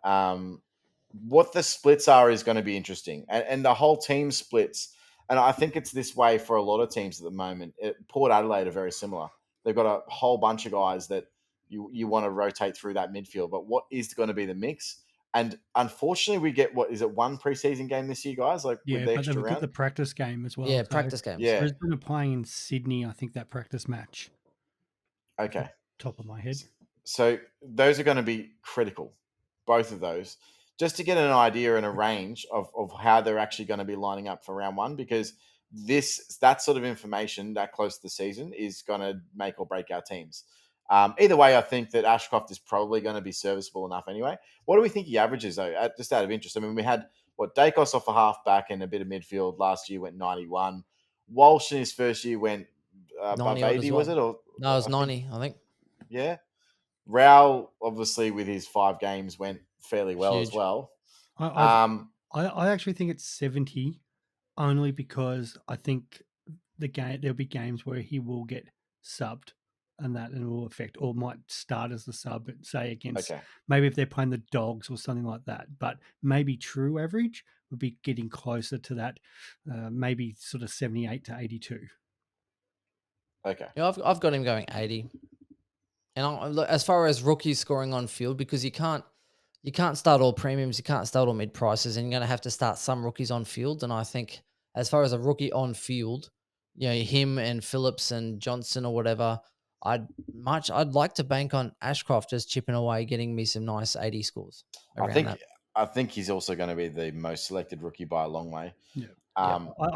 What the splits are is going to be interesting, and the whole team splits. And I think it's this way for a lot of teams at the moment. Port Adelaide are very similar. They've got a whole bunch of guys that you want to rotate through that midfield. But what is going to be the mix? And unfortunately, we get one preseason game this year, guys? Like with the but extra they've got round. the practice game as well. Yeah, practice games. Yeah, Brisbane are playing in Sydney. I think that practice match. Okay. Top of my head. So those are going to be critical, both of those, just to get an idea and a range of how they're actually going to be lining up for round one, because that sort of information that close to the season is going to make or break our teams. Either way, I think that Ashcroft is probably going to be serviceable enough anyway. What do we think he averages, though, just out of interest? I mean, we had, Dacos off a halfback and a bit of midfield last year went 91. Walsh in his first year went above 80, well. was it? Or no, it was 90, I think. Yeah. Rao, obviously, with his 5 games, went fairly well Huge. as well. I actually think it's 70, only because I think there'll be games where he will get subbed, and that it will affect, or might start as the sub, say against maybe if they're playing the Dogs or something like that. But maybe true average would be getting closer to that, maybe sort of 78 to 82. Okay. Yeah, I've got him going 80. And as far as rookies scoring on field, because you can't start all premiums, you can't start all mid prices, and you're going to have to start some rookies on field. And I think as far as a rookie on field, him and Phillips and Johnson or whatever, I'd like to bank on Ashcroft just chipping away, getting me some nice 80 scores. I think he's also going to be the most selected rookie by a long way. Yeah.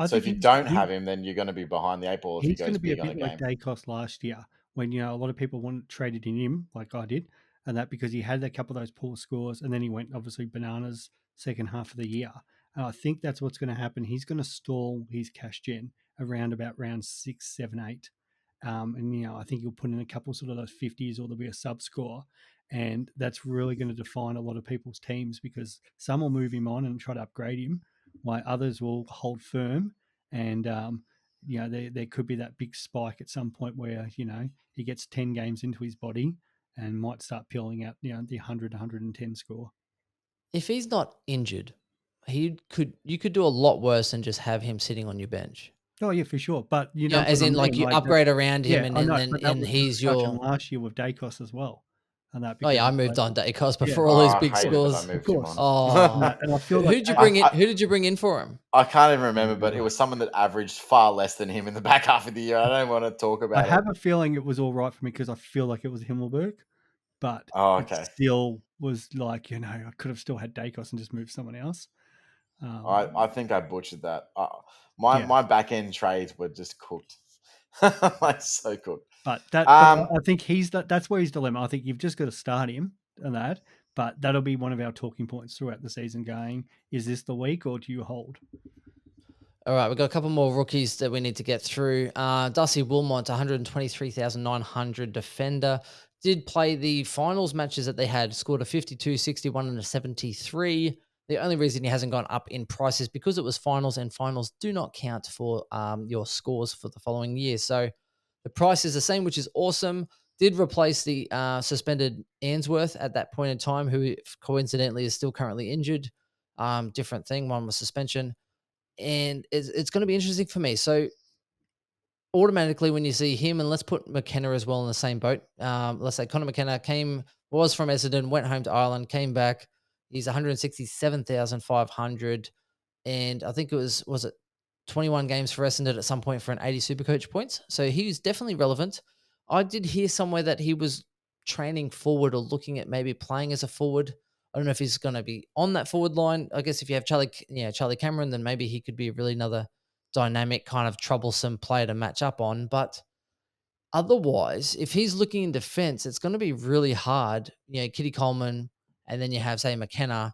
So if you don't have him, then you're going to be behind the 8 ball. He's going to be a bit like Dacos last year, when a lot of people traded in him, like I did, and that because he had a couple of those poor scores, and then he went obviously bananas second half of the year. And I think that's what's going to happen. He's going to stall his cash gen around about round 6, 7, 8. And I think he'll put in a couple sort of those 50s, or there'll be a sub score. And that's really going to define a lot of people's teams, because some will move him on and try to upgrade him, while others will hold firm. And, there could be that big spike at some point where, he gets 10 games into his body and might start peeling out, the 100, 110 score. If he's not injured, you could do a lot worse than just have him sitting on your bench. Oh yeah, for sure. But as in like you upgrade around him, and he's your last year with Dacos as well. And that I moved on Dacos before all these big scores. Of course. And I feel who did you bring in for him? I can't even remember, but it was someone that averaged far less than him in the back half of the year. I don't want to talk about it. I have a feeling it was all right for me because I feel like it was Himmelberg, but it still was like, I could have still had Dacos and just moved someone else. I think I butchered that. My back end trades were just cooked. Like so cooked. But I think that's where his dilemma. I think you've just got to start him and that, but that'll be one of our talking points throughout the season going, is this the week or do you hold? All right, we've got a couple more rookies that we need to get through. Darcy Wilmot, 123,900 defender. did play the finals matches that they had, scored a 52, 61, and a 73. The only reason he hasn't gone up in price is because it was finals, and finals do not count for your scores for the following year. So the price is the same, which is awesome. Did replace the suspended Ainsworth at that point in time, who coincidentally is still currently injured. Different thing, one was suspension. And it's going to be interesting for me. So automatically when you see him, and let's put McKenna as well in the same boat. Let's say Connor McKenna was from Essendon, went home to Ireland, came back. He's 167,500, and I think it was it 21 games for Essendon at some point for an 80 Supercoach points. So he was definitely relevant. I did hear somewhere that he was training forward or looking at maybe playing as a forward. I don't know if he's going to be on that forward line. I guess if you have Charlie Cameron, then maybe he could be really another dynamic, kind of troublesome player to match up on. But otherwise, if he's looking in defense, it's going to be really hard. Kitty Coleman, and then you have, say, McKenna,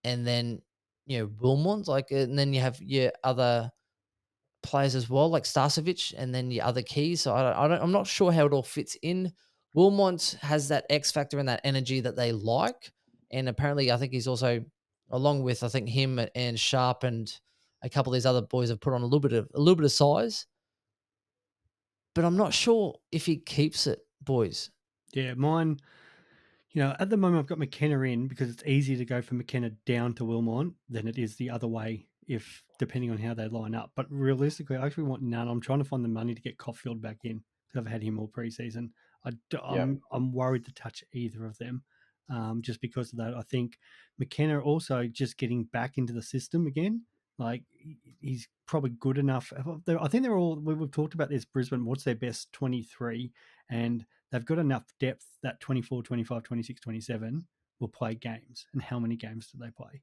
and then, Wilmot, and then you have your other players as well, like Starcevic, and then your other keys. So I'm not sure how it all fits in. Wilmot has that X factor and that energy that they like. And apparently, I think he's also, along with, I think, him and Sharp and a couple of these other boys have put on a little bit of size, but I'm not sure if he keeps it, boys. Yeah, mine. At the moment I've got McKenna in because it's easier to go from McKenna down to Wilmot than it is the other way, if depending on how they line up. But realistically, I actually want none. I'm trying to find the money to get Caulfield back in because I've had him all preseason. I'm worried to touch either of them, just because of that. I think McKenna also just getting back into the system again. Like he's probably good enough. I think they're all. We've talked about this. Brisbane, what's their best 23, and they've got enough depth that 24, 25, 26, 27 will play games. And how many games do they play?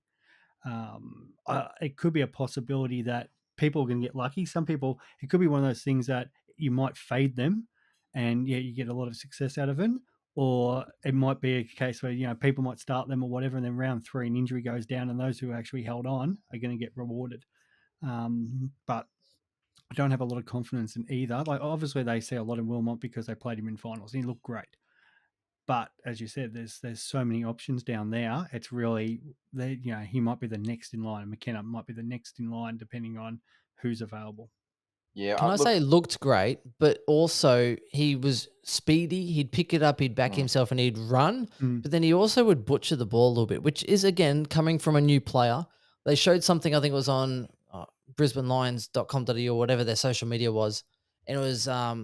It could be a possibility that people are going to get lucky. Some people, it could be one of those things that you might fade them and you get a lot of success out of it. Or it might be a case where, people might start them or whatever, and then round 3 an injury goes down, and those who actually held on are going to get rewarded. But I don't have a lot of confidence in either. Like obviously they see a lot in Wilmot because they played him in finals and he looked great. But as you said, there's so many options down there. It's really, he might be the next in line, and McKenna might be the next in line depending on who's available. Yeah, Can I say looked great, but also he was speedy. He'd pick it up, he'd back himself, and he'd run. But then he also would butcher the ball a little bit, which is, again, coming from a new player. They showed something, I think it was on brisbanelions.com.au or whatever their social media was. And it was, I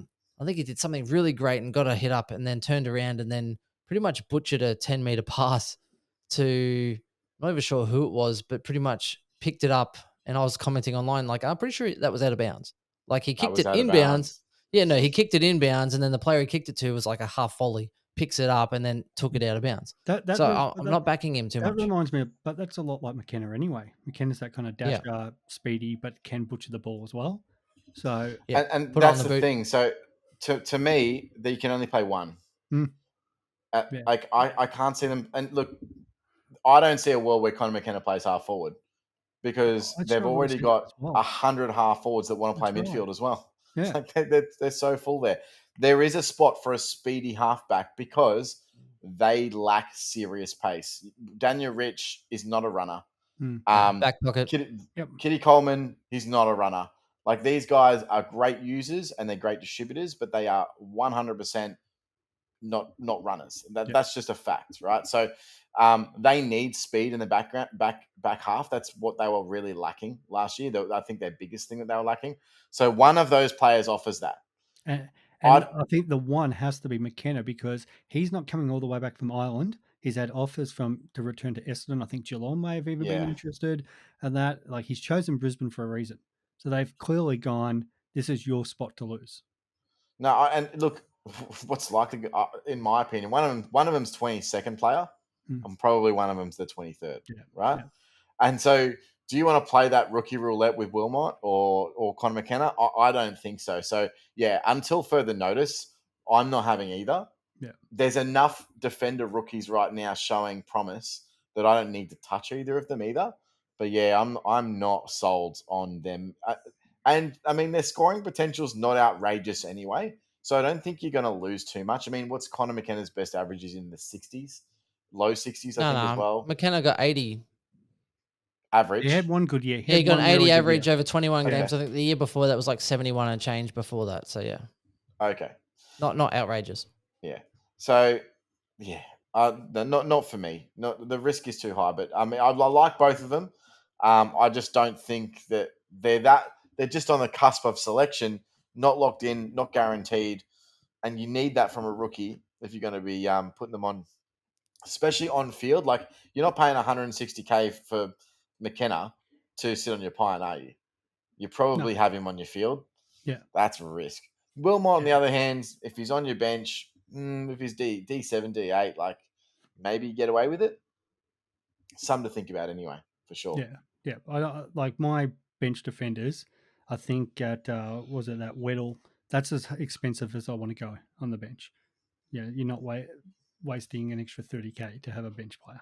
think he did something really great and got a hit up and then turned around and then pretty much butchered a 10-meter pass to, I'm not even sure who it was, but pretty much picked it up. And I was commenting online, like, I'm pretty sure that was out of bounds. Like he kicked it inbounds. Yeah, no, he kicked it inbounds, and then the player he kicked it to was like a half volley, picks it up, and then took it out of bounds. I'm not backing him too much. That reminds me, but that's a lot like McKenna anyway. McKenna's that kind of dasher, speedy, but can butcher the ball as well. So yeah, and that's the thing. So to me, you can only play one. Like I can't see them. And look, I don't see a world where Connor McKenna plays half forward, because they've already got 100 half forwards that want to play midfield as well. Yeah. Like they're so full there. There is a spot for a speedy halfback because they lack serious pace. Daniel Rich is not a runner. Back pocket. Kitty Coleman, he's not a runner. Like these guys are great users and they're great distributors, but they are 100% not runners. That's just a fact, right? So they need speed in the back half. That's what they were really lacking last year. I think their biggest thing that they were lacking. So one of those players offers that. And I think the one has to be McKenna, because he's not coming all the way back from Ireland. He's had offers to return to Essendon. I think Geelong may have even been interested in that. Like he's chosen Brisbane for a reason. So they've clearly gone, this is your spot to lose. No, and look, what's likely, in my opinion, one of them's 22nd player, and probably one of them's the 23rd, right? Yeah. And so, do you want to play that rookie roulette with Wilmot or Connor McKenna? I don't think so. So, yeah, until further notice, I'm not having either. Yeah. There's enough defender rookies right now showing promise that I don't need to touch either of them either. But yeah, I'm not sold on them. And I mean, their scoring potential is not outrageous anyway. So I don't think you're going to lose too much. I mean, what's Connor McKenna's best average is in the 60s, low 60s, I think, as well. McKenna got 80. Average. He had one good year. He got an 80 average year. over 21 games. I think the year before that was like 71 and change before that. So yeah. Okay. Not outrageous. Yeah. So yeah, not for me. Not the risk is too high. But I mean, I like both of them. I just don't think that they're just on the cusp of selection, not locked in, not guaranteed, and you need that from a rookie if you're going to be putting them on, especially on field. Like you're not paying 160K for McKenna to sit on your pine, are you? You probably have him on your field. Yeah, that's a risk. Wilmot, on the other hand, if he's on your bench, if he's D7, D8, like maybe you get away with it. Something to think about anyway, for sure. Yeah. I like my bench defenders. I think at was it that Weddle? That's as expensive as I want to go on the bench. Yeah, you're not wasting an extra 30K to have a bench player.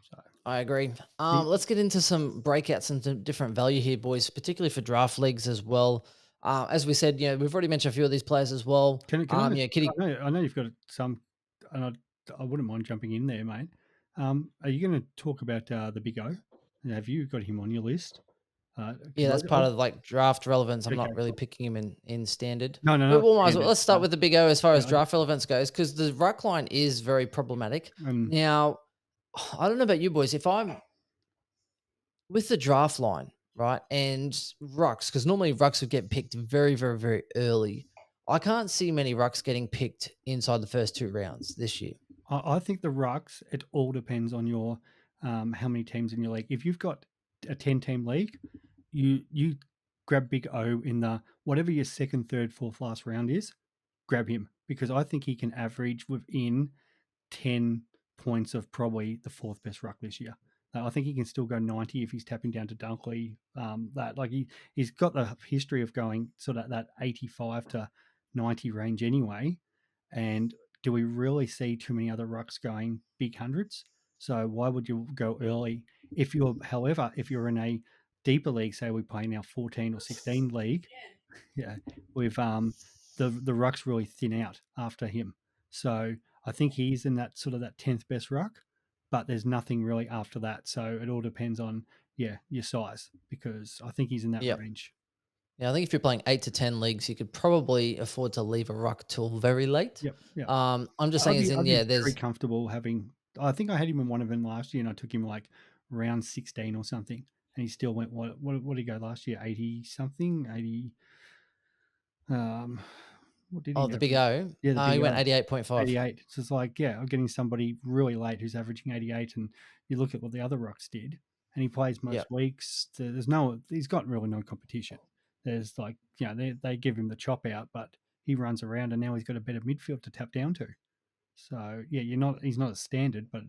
So I agree. Let's get into some breakouts and some different value here, boys, particularly for draft leagues as well. As we said, we've already mentioned a few of these players as well. Kitty, I know you've got some, and I wouldn't mind jumping in there, mate. Are you going to talk about the Big O? Have you got him on your list? Yeah, that's part of like draft relevance. I'm not really picking him in standard. No. But let's start with the Big O as far as draft relevance goes, because the ruck line is very problematic. Now, I don't know about you boys. If I'm with the draft line, right, and rucks, because normally rucks would get picked very, very, very early. I can't see many rucks getting picked inside the first 2 rounds this year. I think the rucks, it all depends on your how many teams in your league. If you've got a 10-team league, you grab Big O in the whatever your second, third, fourth, last round is, grab him, because I think he can average within 10 points of probably the 4th best ruck this year. I think he can still go 90 if he's tapping down to Dunkley. That like he's got the history of going sort of that 85 to 90 range anyway. And do we really see too many other rucks going big hundreds? So why would you go early? However, if you're in a deeper league, say we play now 14 or 16 league, with the rucks really thin out after him. So I think he's in that sort of that 10th best ruck, but there's nothing really after that. So it all depends on your size, because I think he's in that range. Yeah, I think if you're playing 8 to 10 leagues, you could probably afford to leave a ruck till very late. Yep. I'm just saying, there's very comfortable having. I think I had him in one of them last year, and I took him like round 16 or something, and he still went. What did he go last year? 80 something, 80. What did he? The Big O. Yeah, he went 88.5. 88. So it's like, I'm getting somebody really late who's averaging 88, and you look at what the other rucks did, and he plays most weeks. He's got really no competition. There's like, they give him the chop out, but he runs around, and now he's got a better midfield to tap down to. So he's not a standard, but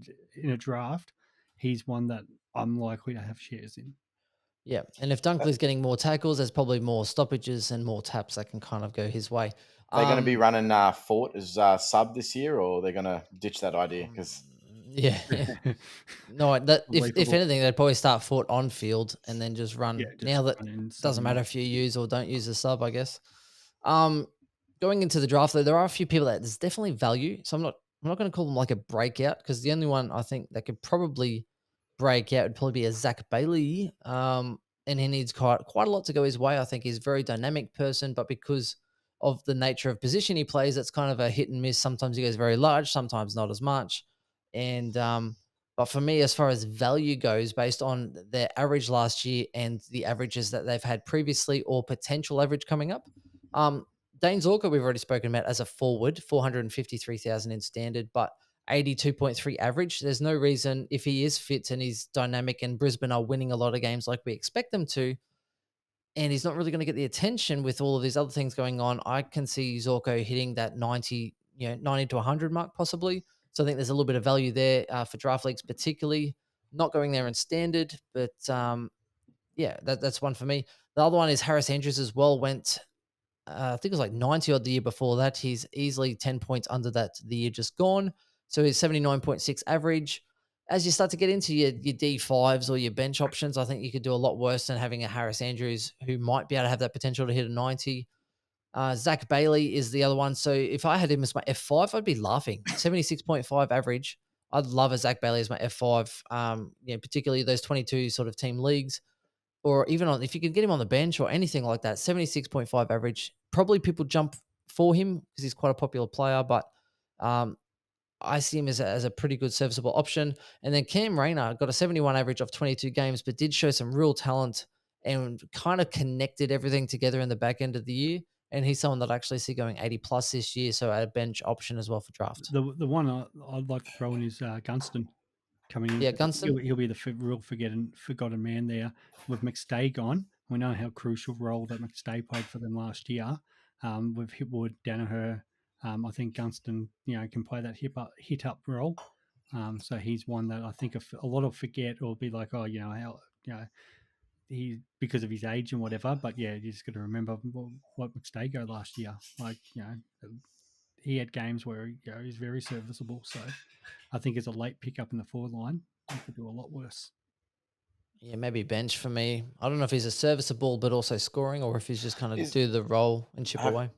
in a draft, he's one that I'm likely to have shares in. Yeah, and if Dunkley's getting more tackles, there's probably more stoppages and more taps that can kind of go his way. They're going to be running Fort as sub this year, or they're going to ditch that idea? Because no, if anything, they'd probably start Fort on field and then just run. Now that doesn't matter if you use or don't use the sub, I guess. Going into the draft, though, there are a few people that there's definitely value. So I'm not going to call them like a breakout, because the only one I think that could probably break out would probably be a Zach Bailey. And he needs quite a lot to go his way. I think he's a very dynamic person, but because of the nature of position he plays, it's kind of a hit and miss. Sometimes he goes very large, sometimes not as much. And but for me, as far as value goes, based on their average last year and the averages that they've had previously or potential average coming up, Dane Zorko we've already spoken about as a forward, 453,000 in standard, but 82.3 average. There's no reason, if he is fit and he's dynamic and Brisbane are winning a lot of games like we expect them to, and he's not really going to get the attention with all of these other things going on, I can see Zorko hitting that 90 to 100 mark possibly. So I think there's a little bit of value there for draft leagues, particularly not going there in standard. But that's one for me. The other one is Harris Andrews as well. Went, I think it was like 90 odd the year before that. He's easily 10 points under that the year just gone. So he's 79.6 average. As you start to get into your D5s or your bench options, I think you could do a lot worse than having a Harris Andrews who might be able to have that potential to hit a 90. Zach Bailey is the other one. So if I had him as my F5, I'd be laughing. 76.5 average. I'd love a Zach Bailey as my F5. Particularly those 22 sort of team leagues, or even if you could get him on the bench or anything like that. 76.5 average. Probably people jump for him because he's quite a popular player, but I see him as a pretty good serviceable option. And then Cam Rayner got a 71 average of 22 games, but did show some real talent and kind of connected everything together in the back end of the year. And he's someone that I actually see going 80 plus this year. So a bench option as well for draft. The one I'd like to throw in is Gunston coming in. Yeah, Gunston. He'll be the real forgotten man there. With McStay gone, we know how crucial role that McStay played for them last year. With Hipwood, Danaher, I think Gunston, can play that hit up role. So he's one that I think a lot of forget or be like, oh, how he because of his age and whatever. But yeah, you just got to remember what McStay go last year. Like he had games where he's very serviceable. So I think as a late pickup in the forward line, he could do a lot worse. Yeah, maybe bench for me. I don't know if he's a serviceable but also scoring, or if he's just kind of do the role and chip away.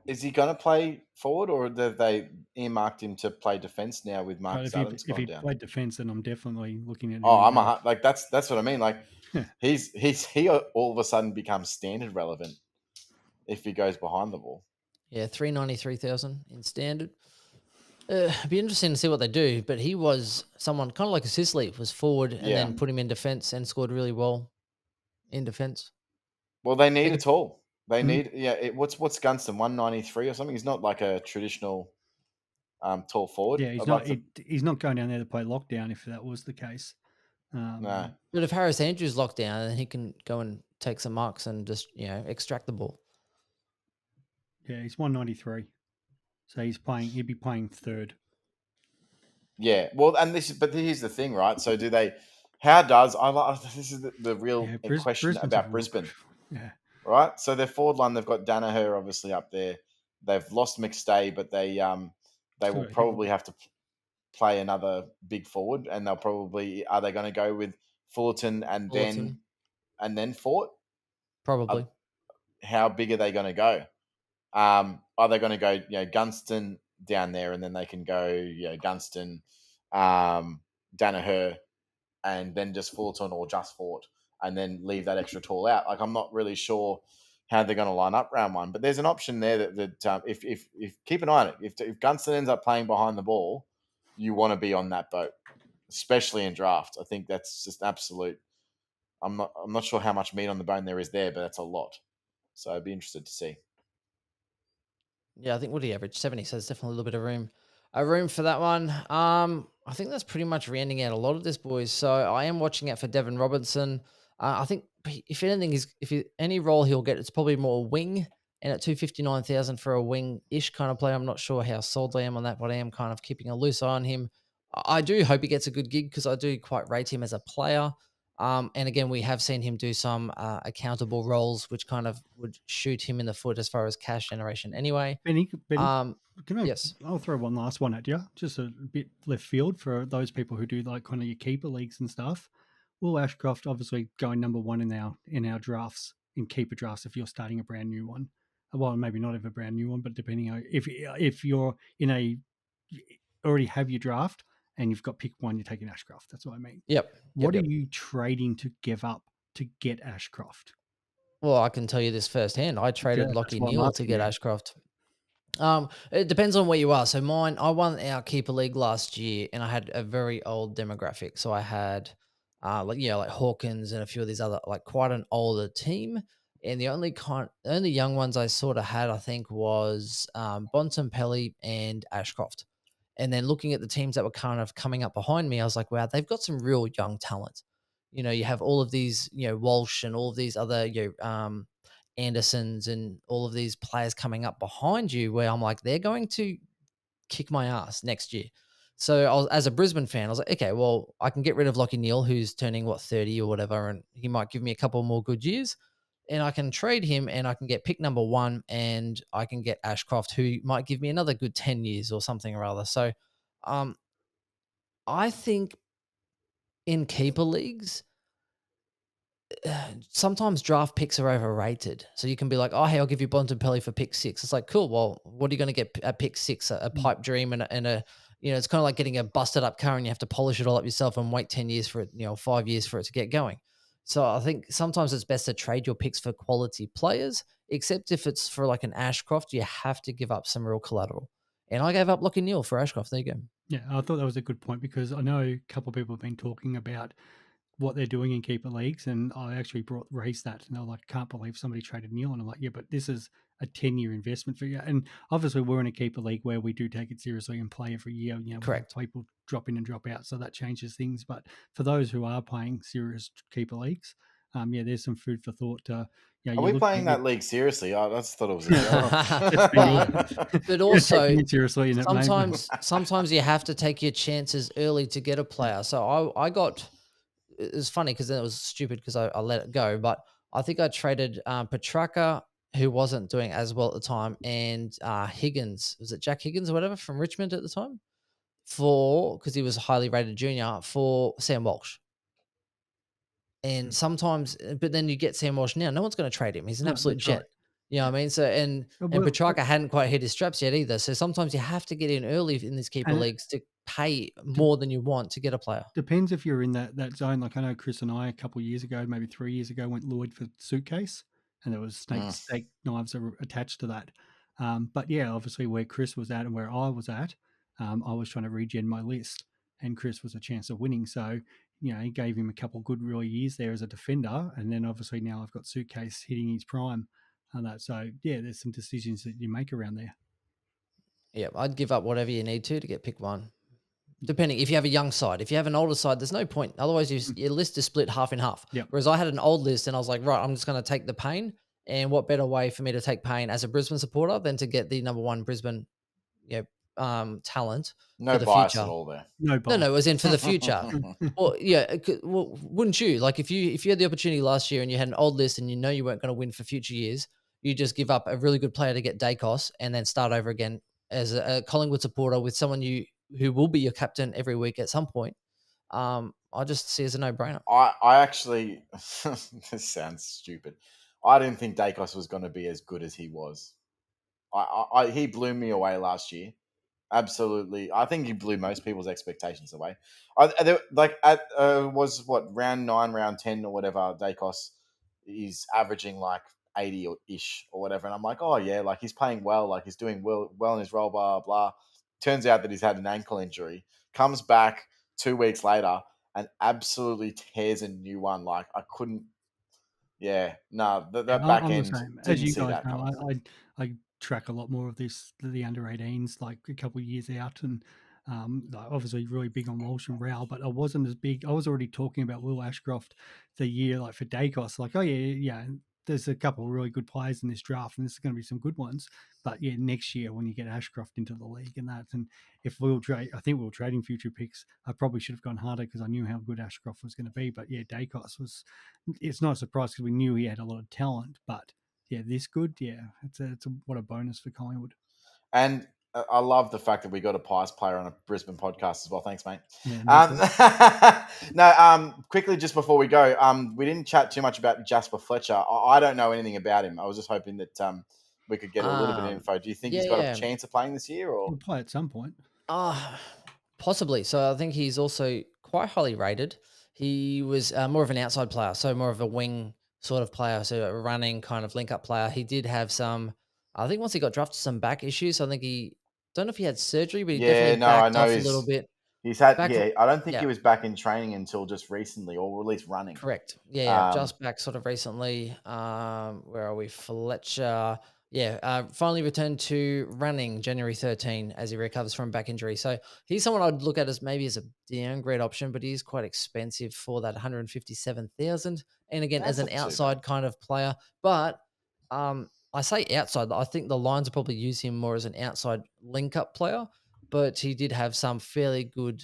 Is he going to play forward, or have they earmarked him to play defense now with Marcus Adams gone down? If he played defense, then I'm definitely looking at. That's what I mean. Like he all of a sudden becomes standard relevant if he goes behind the ball. Yeah, 393,000 in standard. It'd be interesting to see what they do, but he was someone kind of like a Sisley, was forward and then put him in defense and scored really well in defense. Well, they need a tall. They need what's Gunston, 193 or something? He's not like a traditional tall forward. Yeah, he's not going down there to play lockdown if that was the case. No. But if Harris Andrews locked down, then he can go and take some marks and just extract the ball. Yeah, he's 193. So he'd be playing third. Yeah, well, but here's the thing, right? So this is the real question about Brisbane. Yeah. Right? So their forward line, they've got Danaher obviously up there. They've lost McStay, but they will probably have to play another big forward, and are they going to go with Fullerton and then Fort? Probably. How big are they going to go? Are they going to go, Gunston down there, and then they can go, Gunston, Danaher, and then just Fullerton or just Fort, and then leave that extra tall out? Like, I'm not really sure how they're going to line up round one, but there's an option there that if keep an eye on it. If Gunston ends up playing behind the ball, you want to be on that boat, especially in draft. I think that's just absolute. I'm not sure how much meat on the bone there is there, but that's a lot. So I'd be interested to see. Yeah, I think what he averaged 70, so there's definitely a little bit of room for that one. I think that's pretty much rounding out a lot of this, boys. So I am watching out for Devin Robertson. I think if anything, any role he'll get, it's probably more wing, and at 259,000 for a wing-ish kind of play. I'm not sure how sold I am on that, but I am kind of keeping a loose eye on him. I do hope he gets a good gig because I do quite rate him as a player. And again, we have seen him do some accountable roles, which kind of would shoot him in the foot as far as cash generation anyway. Benny, yes. I'll throw one last one at you, just a bit left field for those people who do like kind of your keeper leagues and stuff. Will Ashcroft obviously going number one in our drafts, in keeper drafts, if you're starting a brand new one? Well, maybe not even a brand new one, but depending on if you're already have your draft and you've got pick one, you're taking Ashcroft. That's what I mean. Yep. What are you trading to give up to get Ashcroft? Well, I can tell you this firsthand. I traded Lockie Neal to get Ashcroft. It depends on where you are. So I won our keeper league last year, and I had a very old demographic. So I had like Hawkins and a few of these other, like, quite an older team. And the only young ones I sort of had, I think, was Bontempelli and Ashcroft. And then looking at the teams that were kind of coming up behind me, I was like, wow, they've got some real young talent. You have all of these, Walsh and all of these other, Andersons and all of these players coming up behind you, where I'm like, they're going to kick my ass next year. So as a Brisbane fan, I was like, okay, well, I can get rid of Lockie Neal, who's turning 30 or whatever, and he might give me a couple more good years. And I can trade him, and I can get pick number one, and I can get Ashcroft, who might give me another good 10 years or something or other. So I think in keeper leagues, sometimes draft picks are overrated. So you can be like, oh, hey, I'll give you Bontempelli for pick 6. It's like, cool. Well, what are you going to get at pick 6? A pipe dream and a, it's kind of like getting a busted up car and you have to polish it all up yourself and wait 10 years for it, 5 years for it to get going. So I think sometimes it's best to trade your picks for quality players, except if it's for like an Ashcroft, you have to give up some real collateral. And I gave up Lockie Neal for Ashcroft. There you go. Yeah, I thought that was a good point because I know a couple of people have been talking about what they're doing in keeper leagues, and I actually raised that, and they're like, "Can't believe somebody traded Neil," and I'm like, "Yeah, but this is a 10-year investment for you." And obviously, we're in a keeper league where we do take it seriously and play every year. We have Correct. people drop in and drop out, so that changes things. But for those who are playing serious keeper leagues, there's some food for thought. Are we playing that league seriously? I just thought it was a joke. But also, seriously in it, sometimes you have to take your chances early to get a player. So I got. It was funny because then it was stupid because I let it go. But I think I traded Petrarca, who wasn't doing as well at the time, and Higgins. Was it Jack Higgins or whatever from Richmond at the time? Because he was a highly rated junior, for Sam Walsh. And sometimes, but then you get Sam Walsh now. No one's going to trade him. He's an absolute jet. Right. You know what I mean? So, and Petrarca hadn't quite hit his straps yet either. So sometimes you have to get in early in these keeper leagues to pay more than you want to get a player. Depends if you're in that zone. Like I know Chris and I a couple of years ago, maybe 3 years ago, went Lloyd for Suitcase, and there was steak knives attached to that. But yeah, obviously where Chris was at and where I was at, I was trying to regen my list, and Chris was a chance of winning. So he gave him a couple of good really years there as a defender, and then obviously now I've got Suitcase hitting his prime and that. So yeah, there's some decisions that you make around there. Yeah, I'd give up whatever you need to get pick one. Depending, if you have a young side. If you have an older side, there's no point. Otherwise, your list is split half and half. Yep. Whereas I had an old list and I was like, right, I'm just going to take the pain. And what better way for me to take pain as a Brisbane supporter than to get the number one Brisbane talent no for the bias future. At all there. No bias. No, as in for the future. Well, yeah. Well, wouldn't you? Like if you had the opportunity last year and you had an old list and you know you weren't going to win for future years, you just give up a really good player to get Dacos and then start over again as a Collingwood supporter with someone who will be your captain every week at some point. I just see it as a no-brainer. I actually, this sounds stupid. I didn't think Dacos was going to be as good as he was. He blew me away last year. Absolutely. I think he blew most people's expectations away. Was what, round 9, round 10 or whatever, Dacos is averaging like 80-ish or whatever. And I'm like, oh yeah, like he's playing well, like he's doing well in his role, blah, blah. Turns out that he's had an ankle injury. Comes back 2 weeks later and absolutely tears a new one. Like I couldn't, that back end didn't as you see guys that know, coming. I track a lot more of the under 18s, like a couple of years out, and obviously really big on Walsh and Rowell, but I wasn't as big. I was already talking about Will Ashcroft the year like for Dacos, like, oh yeah, there's a couple of really good players in this draft, and this is going to be some good ones. But yeah, next year when you get Ashcroft into the league and that, and if I think we were trading future picks, I probably should have gone harder because I knew how good Ashcroft was going to be. But yeah, Dacos it's not a surprise because we knew he had a lot of talent, but yeah, this good, yeah, what a bonus for Collingwood. And I love the fact that we got a Pies player on a Brisbane podcast as well. Thanks, mate. Yeah, quickly, just before we go, we didn't chat too much about Jasper Fletcher. I don't know anything about him. I was just hoping that we could get a little bit of info. Do you think he's got a chance of playing this year? Or he'll play at some point? Possibly. So I think he's also quite highly rated. He was more of an outside player, so more of a wing sort of player, so a running kind of link-up player. He did have some, I think once he got drafted, some back issues. I think don't know if he had surgery, but he definitely backed off a little bit. He's had, I don't think he was back in training until just recently, or at least running. Correct. Yeah, just back sort of recently. Where are we? Fletcher. Finally returned to running January 13 as he recovers from back injury. So he's someone I'd look at as maybe as a downgrade option, but he is quite expensive for that 157,000. And again, as an outside kind of player, but I say outside. I think the Lions will probably use him more as an outside link-up player, but he did have some fairly good.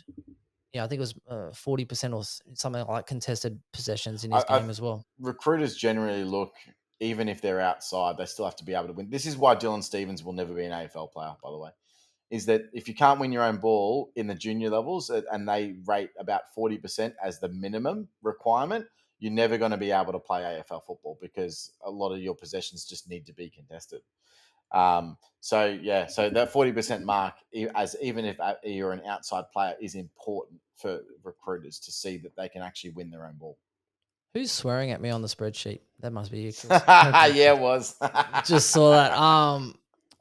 I think it was 40% or something like contested possessions in his game as well. Recruiters generally look, even if they're outside, they still have to be able to win. This is why Dylan Stephens will never be an AFL player, by the way, is that if you can't win your own ball in the junior levels and they rate about 40% as the minimum requirement, you're never going to be able to play AFL football because a lot of your possessions just need to be contested. So that 40% mark, even if you're an outside player, is important for recruiters to see that they can actually win their own ball. Who's swearing at me on the spreadsheet? That must be you, Chris. Yeah, it was. Just saw that.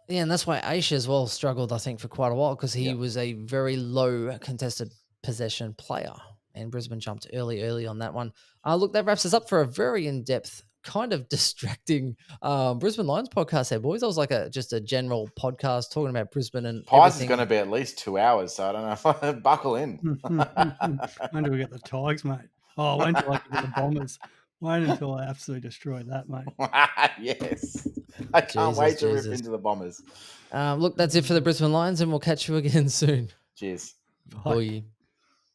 Yeah, and that's why Aisha as well struggled, I think, for quite a while because he was a very low contested possession player, and Brisbane jumped early on that one. Look, that wraps us up for a very in-depth, kind of distracting Brisbane Lions podcast there, boys. That was like just a general podcast talking about Brisbane and Pies everything. is going to be at least 2 hours, so I don't know. Buckle in. When do we get the Tigers, mate? Oh, wait until I get the Bombers. Wait until I absolutely destroy that, mate. Yes. I can't wait to rip into the Bombers. Look, that's it for the Brisbane Lions, and we'll catch you again soon. Cheers. Bye. Bye.